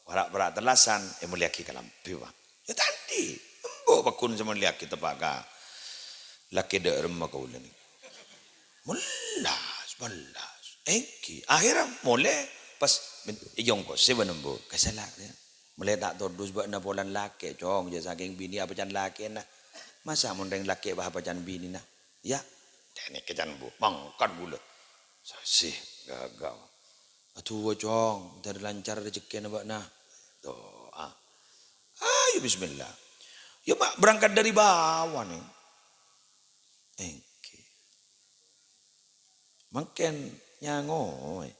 Warak terlasan. Melihat kita lampi. Ya tadi. Mbok bakun sama lihat kita pakai. Laki dah remah kau ni. Melas. Akhirnya mulai pas jongkos sebenarnya kesalah dia. Mulai tak tordus buat napolan laki cong je saking bini apa can laki nah. Masa mundeng laki apa can bini nah. Ya, teknik kejan bu, mangkat gula. Sasih gagal. Atuh cong, dari lancar rezeki na ba nah. Doa. Ayo bismillah. Ya Pak berangkat dari bawah nih. Makin nyangoy.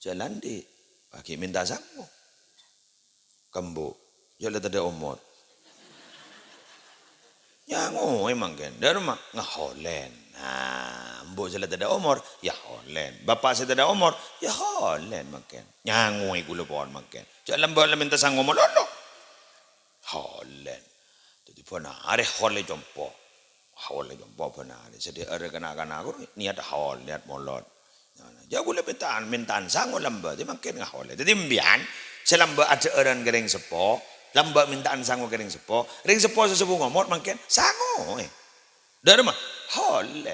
Jalan di pakai minta sanggup. Kambo. Jalan ada umur. Nyangoy makin. Dari rumah ngaholen. Nah, mbok jalan ada umur. Ya holen. Bapak saya ada umur. Ya holen makin. Nyangoy gula pohon makin. Jalan bawa minta sanggup melolo. Holen. Jadi pun ada holen jompo. Hawal lagi apa benar. Jadi ada kena-kena aku niat hawal niat molot. Jago lebih mintaan sangu lamba. Dia makin ngahawal. Jadi mbian selamba ada orang gering sepo. Lamba mintaan sangu gering sepo. Gering sepo sesepu ngomot makin sangu. Dari mah hawal.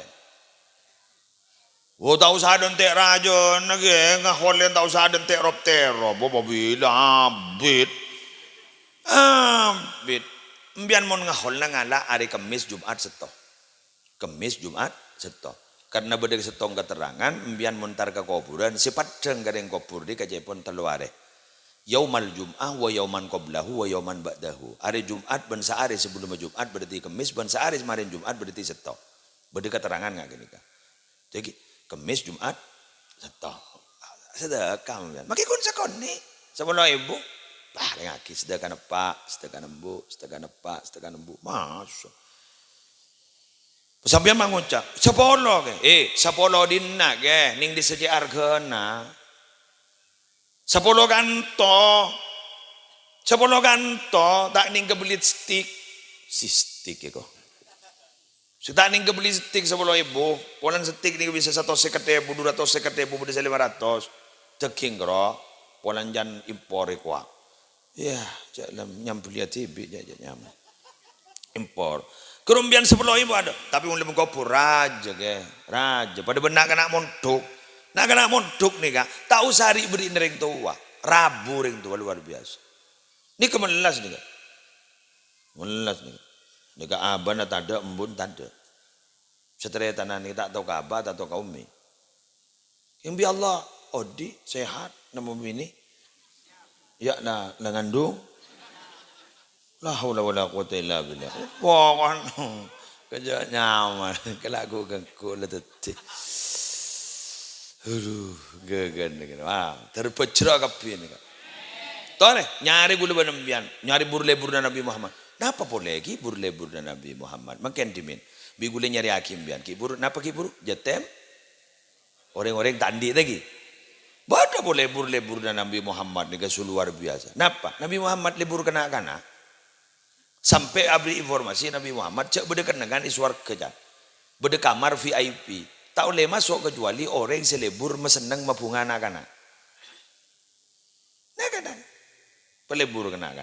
Tahu sadon tek rajon lagi ngahawal tahu sadon tek rob tero. Bobo bila bit. Bit. Mbian mon ngahol na ngala hari Kamis Jumat seto. Kamis Jumat seto. Karena bedek setong keterangan mbian montar ke kuburan si padang gadeng kubur di kajepon teluare. Yaumal Jum'ah wa yauman qablahu wa yauman ba'dahu. Hari Jumat ben sehari sebelum Jumat berarti Kamis, ben sehari kemarin Jumat berarti seto. Bedek keterangan enggak gini kan. Jadi Kamis Jumat seto. Sedekah mbian. Maki kun sakon ni. Sebelum ibu paling aki sedekah pak, sedekah nembu, sedekah pak, sedekah nembu. Masuk. Sampai mengucap, sepolo ke? Sepolo dinna ke? Ning diseji argana. Sepolo kanto. Sepolo kanto. Tak ning kebelit stick. Si stick ya kok. Tak ning kebelit stick sepolo ibu. Polan stick ning bisa 150.000, 250.000, bisa 500. Ceking kro. Polan jan impor kuah. Ya, jalan nyambul ya tibi aja nyam. Impor. Kerumbian sepuluh ibu ada, tapi mulai mengkopur raja ke, raja. Pada benak kena mondok, nak kena mondok nih kak. Tahu sehari beri ring tua, rabu ring tua luar biasa. Ini kemelas nih kak, melas nih. Nih kak aban tak ada, embun tak ada. Setelah tanah ini tak tahu kabar, tak tahu kaumi. Yang bi Allah, odi sehat, nama bini. Ya na ngandung. La haula wala quwata illa billah. Pokon kerja nyaman kelaku gengku leteti. Aduh, gegan dengan. Wah, terpecera kapi ni. Tore nyari gula benembian, nyari burle-burle Nabi Muhammad. Napa boleh lagi burle-burle Nabi Muhammad? Makin dimin. Bigule nyari hakim bian. Kibur, napa kibur? Jetem. Orang-orang tandi lagi. Bada boleh lebur dan Nabi Muhammad ni luar biasa. Napa? Nabi Muhammad lebur kena-kena. Sampai abri informasi Nabi Muhammad cak berdekat dengan iswar kerja. Beda kamar VIP. Tak boleh masuk kecuali orang yang selebur mesenang mabungan anak-anak. Nah kan, pelebur kena.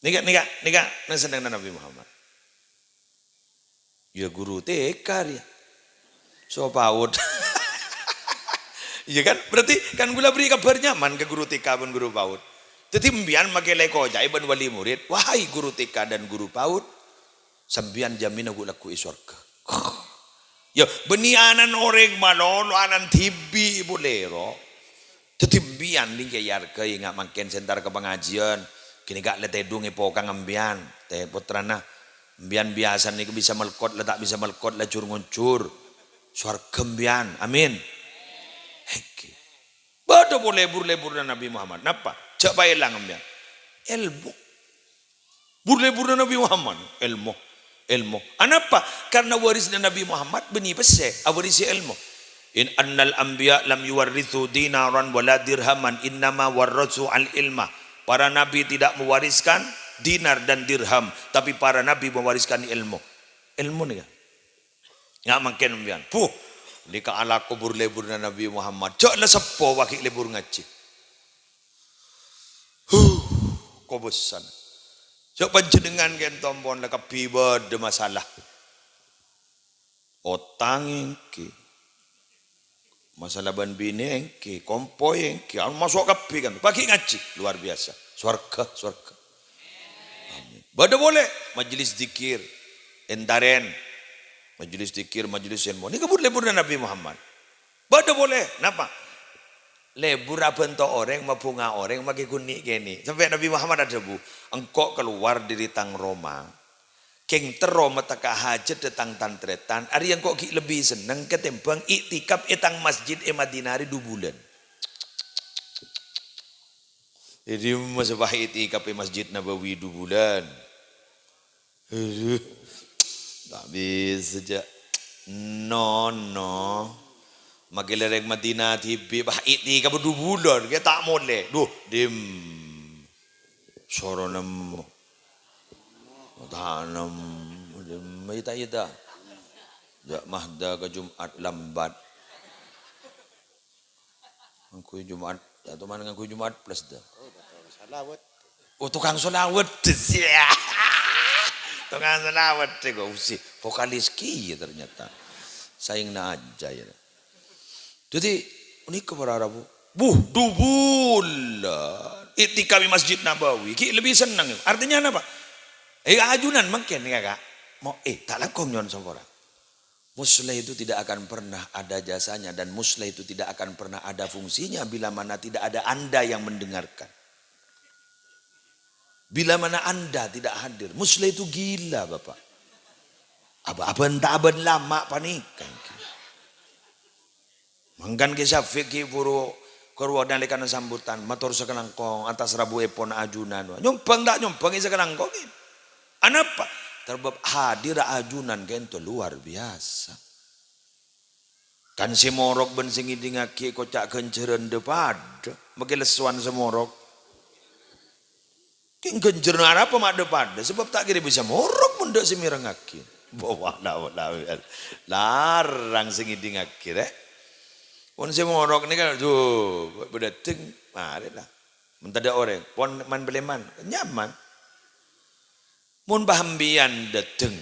Nika, senang Nabi Muhammad. Ya guru TK dia. So PAUD. Iya kan? Berarti kan gula beri kabar nyaman ke guru TK dan guru PAUD. Jadi mbian make leko jaiban wali murid. Wahai guru TK dan guru PAUD, sambian jamin aku laku surga. Ya benianan orang malolo anan tibi bolero. Jadi mbian ning kayar ke ingat makin sentar ke pengajian. Kini gak letedung ipokang ambian. Teh putrana. Mbian biasa nih bisa melkot lah tak bisa melkot lah nguncur. Surga mbian. Amin. Heki. Bada boleh lebur Nabi Muhammad. Napa? Cak bayi lang ambian. Ilmu. Lebur Nabi Muhammad. Ilmu. Anapa? Karena warisnya Nabi Muhammad beni pese, awarisi ilmu. In annal anbiya lam yuwarrithu dinaran wala dirhaman innama warrathu al ilma. Para nabi tidak mewariskan dinar dan dirham, tapi para nabi mewariskan ilmu. Ilmu nih kan? Nggak makin ambian. Puh, lika ala kubur lebur Nabi Muhammad. Cok lah sepo wakil lebur ngaji. Kobosan. So panjenengan ken tombon la kapiba de masalah. Otang engke. Masalah ban bini engke, kompoi engke, masuk kapi kan. Pagi ngaji luar biasa. Surga. Amin. Bada boleh majelis zikir entaren. Majelis zikir, majelis ilmu. Ini kabur lebur Nabi Muhammad. Bada boleh. Napa? Lebur apa ento orang mapunga orang maki kunik gini. Sampai Nabi Muhammad ada bu. Engkau keluar dari tang Roma. Keng tero mataka hajat datang tantretan. Ari yang kok lebih seneng ketimbang iktikaf etang masjid Madinah 2 bulan. Jadi masa bahit iktikaf masjid Nabawi 2 bulan. Tak bisa saja. No. Magilereng Madinah tibi bah iti ka 2 bulan ke tak boleh. Duh, dim. Soronam. Tanam. Ita. Jak mahda ke Jumat lambat. Angku Jumat, atau mana angku Jumat plus dah. Salawat. Oh, tukang solawat. Tukang solawat kok usi. Vokalis ki ternyata. Saing na aja ya. Jadi ini kepada Rabu. 2 bulan. Iktikaf di Masjid Nabawi. Lebih senang. Artinya apa? Ajunan makin ya kak. Mau tak lakom nyon sama orang. Muslah itu tidak akan pernah ada jasanya dan muslah itu tidak akan pernah ada fungsinya bila mana tidak ada Anda yang mendengarkan. Bila mana Anda tidak hadir, muslah itu gila Bapak. Apa-apa entah aban lama panikan. Mangkan kisah fikih puro korwa nalikan sambutan motor sekelangkong atas rabu epon ajunan. Nyumpang tak nyumpang sekelangkong. Anapa? Terbab hadir ajunan kento luar biasa. Kan si morok ben sing idingake kocak kenceren depad. Maki lesuan semorok. King kenceren apa mak depad sebab tak kira bisa morok pun dak si mirengake. Bawa larang sing idingake pon si morok ni kan tuh berdateng mari lah. Mentada orang pon man beleman nyaman. Mun bahambian dateng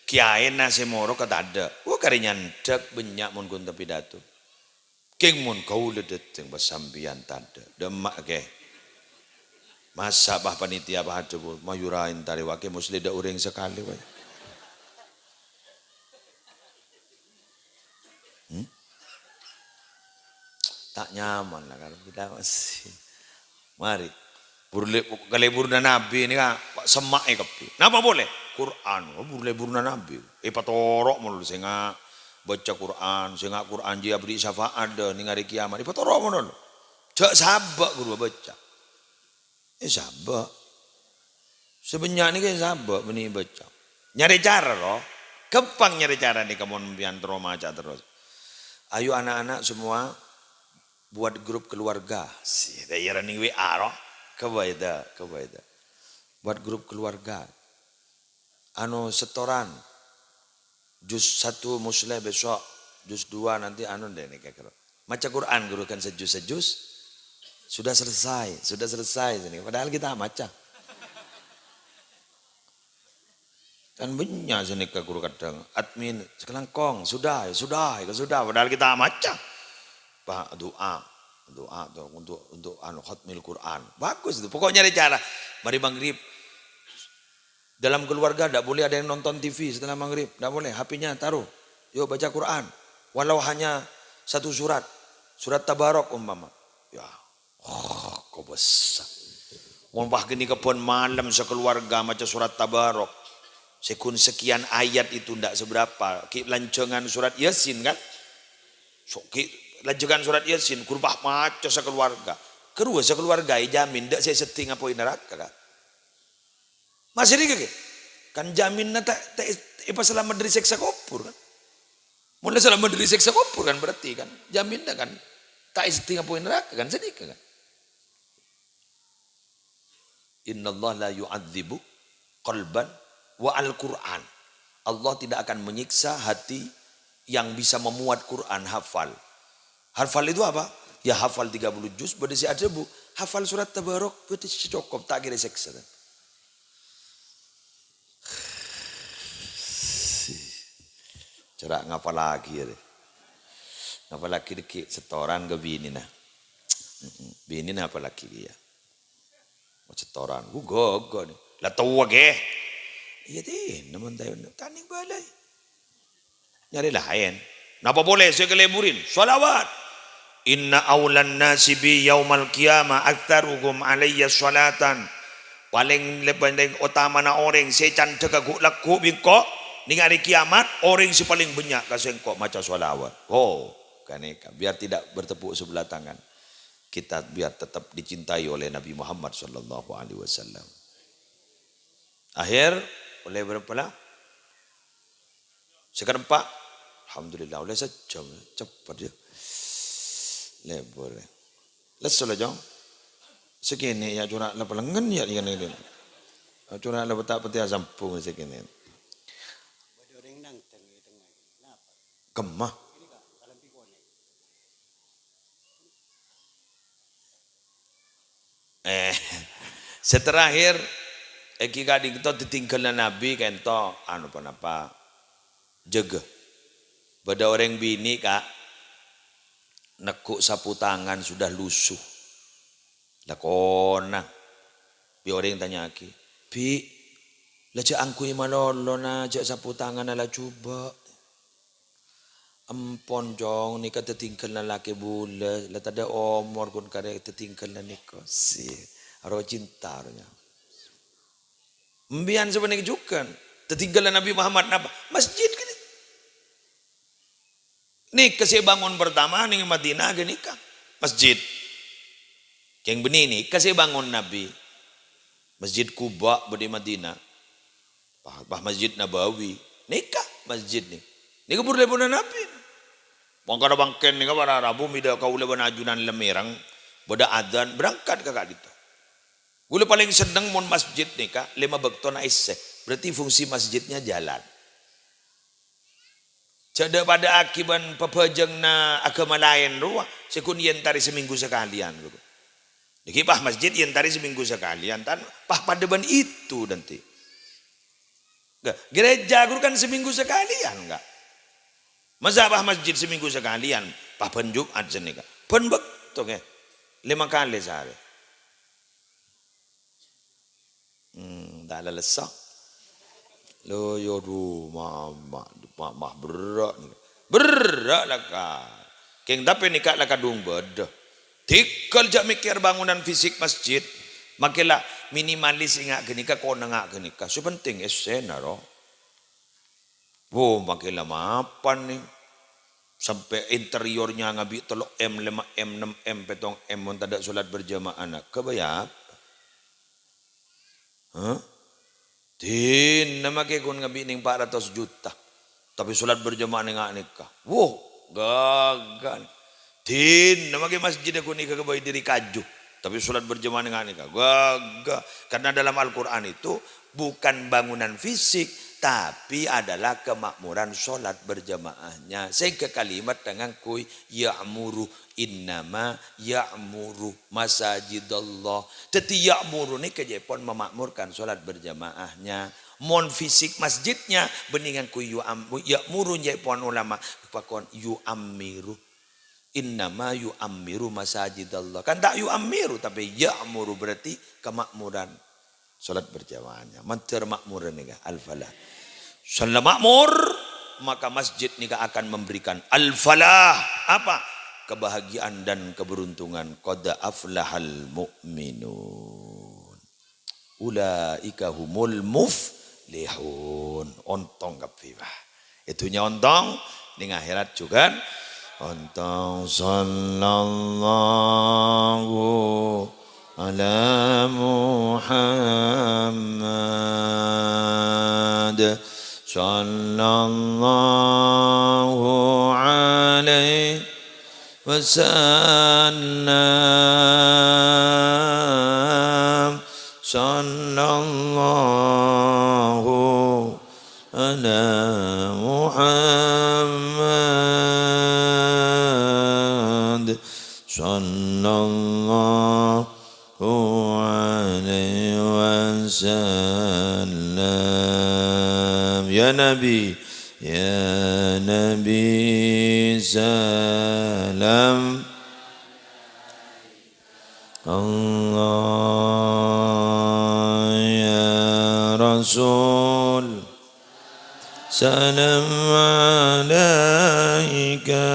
kiai nasi moro kata ada. Wah karinya ndak banyak mun kun tapi datu. King mun kau le dateng basambian tada. Demak ke. Masa bah panitia bah ada bu mayurain tari wake musli da uring sekali wae. Tak nyaman lah kalau kita masih. Mari. Burlebur na Nabi ini kan semak kapi. Napa boleh? Quran. Burlebur na Nabi. Patorok mulu sehingga baca Quran. Sehingga Quran dia beri syafaat nih hari kiamat. Patorok mulu. Jak sabak guru baca. Sabak. Sebenarnya ini kan sabak benih baca. Nyari cara loh. Kepang nyari cara nih kamu pian maca terus. Ayo anak-anak semua buat grup keluarga. Si daerah nih WA loh. Kebaida. Buat grup keluarga. Setoran. Juz 1 muslim besok, juz 2 nanti deh nih kayak Maca Quran guru kan sejus sudah selesai ini. Padahal kita maca. Kan banyak sini ke guru kadang admin sekarang kong sudah. Padahal kita maca. Pak doa tuh untuk khatmil Quran. Bagus itu. Pokoknya ada cara. Mari maghrib. Dalam keluarga tidak boleh ada yang nonton TV setelah maghrib. Tidak boleh. HP-nya taruh. Yuk baca Quran. Walau hanya satu surat. Surat Tabarok umpama. Ya. Kok besar. Mumpah gini kepon malam sekeluarga baca surat Tabarok. Sekian ayat itu tidak seberapa. Lancengan surat Yasin kan. Lancengan surat Yasin. Kurbah maca sekeluarga. Kedua sekeluarga jamin. Tidak saya seting apa neraka kan. Masih ini kan jaminnya tak selamat dari seksa kubur kan. Mulai selamat dari seksa kubur kan berarti kan. Jaminnya kan tak seting apa neraka kan sedikit kan. Inna Allah la yu'adzibu qalban wa al-Quran. Allah tidak akan menyiksa hati yang bisa memuat Quran hafal. Hafal itu apa? Ya hafal 30 juz berdisi adebu. Hafal surat Tabarok berdisi cukup tak kira seksa kan. Cara ngapa lagi ya deh. Ngapa lagi dikit setoran ke bini nah. Bini nah apa lagi dia. Mau setoran. Gogo nih. Lah tahu ke. Iya deh. Namun tayo. Taning balay. Nyari lain. Napa boleh saya keleburin. Salawat. Inna awlan nasi bi yaumal qiyamah aktsaruhum alayya salatan. Paling utama na orang saya cantik aku laku bingko. Ning hari kiamat orang si paling banyak kasih engkau maca sholawat. Oh, kan biar tidak bertepuk sebelah tangan. Kita biar tetap dicintai oleh Nabi Muhammad sallallahu alaihi wasallam. Akhir oleh berapa lah? Sekarang 4. Alhamdulillah oleh sejam cepat dia. Lebar. Let's solo jong. Sekini ya curah la pelengan ya ini. Curah la betak peti sampung sekini. Kemah. Seterakhir Eki kading to ditinggal Nabi kento panapa jaga. Pada orang bini kak nekuk sapu tangan sudah lusuh. Lakona. Bi orang tanya aki, "Bi, laja angkui malolo na jak sapu tangan ala coba." Ampon jong nika tertinggal na laki bula la tada omor kun kare tertinggal na niko si aro cinta nya mbian sebenarnya juga tertinggal na Nabi Muhammad napa masjid gini nih kasih bangun pertama nih Madinah gini kan masjid yang benih nih kasih bangun Nabi Masjid Kuba di Madinah bah Masjid Nabawi nikah masjid nih kubur lebona Nabi. Mangkara bangken ni para Rabu mida kaula banajunan lemerang boda adzan berangkat kakak itu. Gula paling sedang mon masjid ni kak 5 bekto na isek. Berarti fungsi masjidnya jalan. Cada pada akiban pepejeng na agama lain ruah sekun yen tari seminggu sekalian. Dikipah masjid yen tari seminggu sekalian tan pah padeban itu nanti. Gereja guru kan seminggu sekalian enggak? Mazhabah masjid seminggu sekalian, papan Jumat senika. Pun betul ke? 5 kali sehari. Tak ada lesak. Lo yodu mama berat ni. Berat lah kak. Keng tapi nikah lah kadung bedah. Tikal jak mikir bangunan fisik masjid. Makilah minimalis ingat kenika kau nengak kenika. So penting esena roh. Makilah mapan nih. Sampai interiornya ngabi telok M, 5M, 6M, petong M. Mun tak ada solat berjamaah anak. Kebayap? Tin, nama kekun ngabi ning 400 juta. Tapi solat berjamaah nengak nikah. Gagal. Tin, nama ke masjid aku nikah kebayi diri kaju. Tapi solat berjamaah nengak nikah. Gagal. Karena dalam Al-Quran itu bukan bangunan fisik. tapi adalah kemakmuran sholat berjamaahnya. Sehingga kalimat dengan kui ya'muru innama ya'muru masajidallah. Jadi ya'muru ini kejepon memakmurkan sholat berjamaahnya. Mon fisik masjidnya beningan kui ya'muru jepon ulama pakon yu'ammiru. Innama yu'ammiru masajidallah. Kan tak yu'ammiru tapi ya'muru berarti kemakmuran sholat berjamaahnya. Manter makmur ini al-falah. Sholat makmur maka masjid ini akan memberikan al-falah. Apa? Kebahagiaan dan keberuntungan. Qad aflahal mu'minun. Ulaika humul muflihun. Ontong kapifah. Itunya ontong di akhirat juga. Ontong sallallahu ala Muhammad sallallahu alaihi wasallam sallallahu ala Muhammad sallallahu alaihi wasallam. Ya Nabi salam Allah ya Rasul salam alaika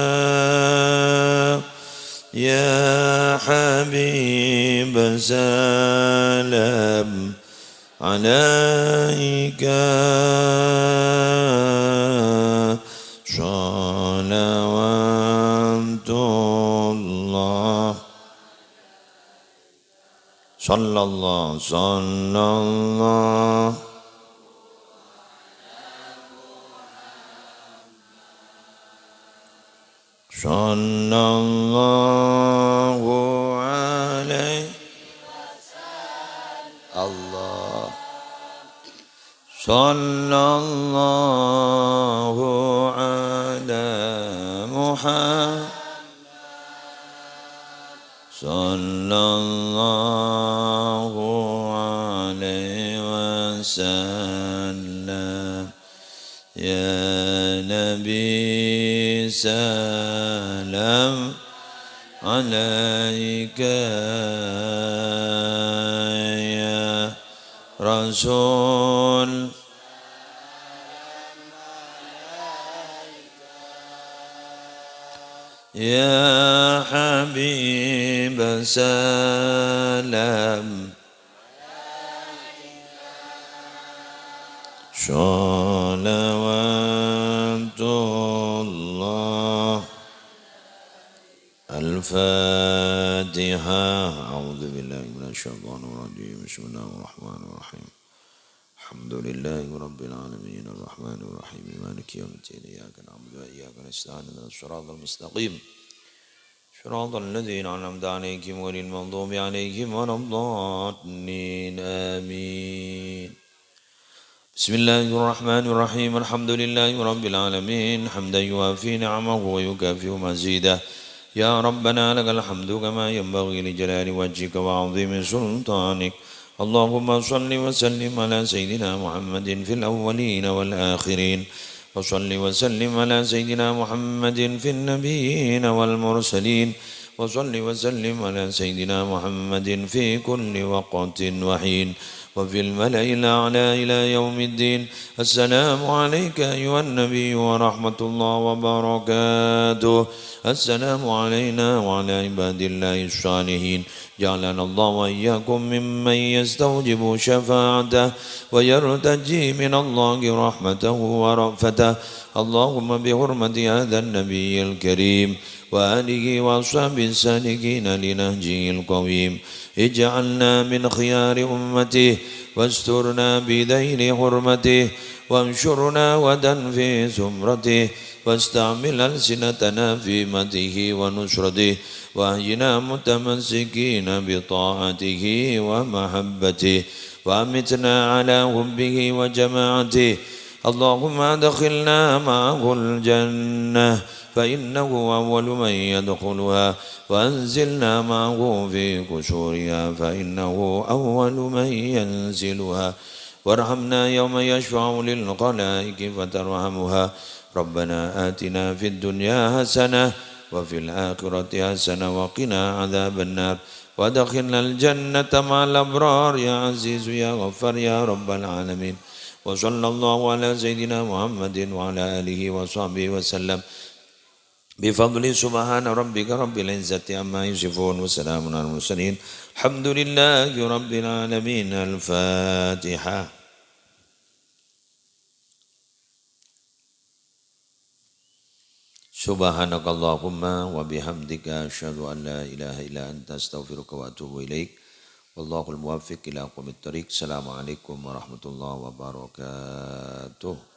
ya Habib salam alaika salawatullah sallallahu alaihi Allah sallallahu ala Muhammad sallallahu alaihi wasallam. Ya Nabi salam alaika ya Rasul ya Habib salam salawatullah. Al-Fatiha. A'udzu billahi minasyaitonir rajim. Bismillahirrahmanirrahim. Alhamdulillahi rabbil alamin arrahmanir rahim maliki yaumiddin iyyaka na'budu wa iyyaka nasta'in ihdinas siratal mustaqim siratal ladzina an'amta 'alaihim ghairil maghdubi 'alaihim waladdallin amin. Bismillahirrahmanirrahim. Alhamdulillahi rabbil alamin hamdan yuwafi ni'amahu wa yukafi'u mazidah. Ya Rabbana lakal hamdu kama yanbaghi li jalali wajhika wa 'azimi sultanik. Allahumma salli wa sallim ala sayyidina Muhammadin fil awwalin wal akhirin wa salli wa sallim ala sayyidina Muhammadin fil nabiyyin wal mursalin wa salli wa sallim ala sayyidina Muhammadin fi kulli waqtin wa hin wa fil mala'il a'la ila yaumiddin. Assalamu alayka ayyuhan nabiy wa rahmatullahi wa barakatuh. Assalamu alayna wa ala ibadillahi salihin. جعلنا الله وإياكم ممن يستوجب شفاعته ويرتجي من الله رحمته ورأفته. اللهم بحرمة هذا النبي الكريم وآله وأصحابه السالكين لنهجه القويم اجعلنا من خيار أمته واسترنا بذيل حرمته وانشرنا غدا في زمرته واستعمل ألسنتنا في مدحه ونصرته وأحينا متمسكين بطاعته ومحبته وأمتنا على حبه وجماعته اللهم أدخلنا معه الجنة فإنه أول من يدخلها وأنزلنا معه في قشورها فإنه أول من ينزلها وارحمنا يوم يشفع للخلائق فترحمها ربنا آتنا في الدنيا حسنة وفي الآخرة حسنة وقنا عذاب النار وادخلنا الجنة مع الأبرار يا عزيز يا غفار يا رب العالمين وصلى الله على سيدنا محمد وعلى آله وصحبه وسلم بفضل سبحان ربك رب العزة عما يصفون وسلام على المرسلين الحمد لله رب العالمين الفاتحة Subhanakallahumma wa bihamdika asyhadu an la ilaha illa anta astaghfiruka wa atubu ilaik. Wallahul muwaffiq ila aqwamit thoriq. Assalamualaikum warahmatullahi wabarakatuh.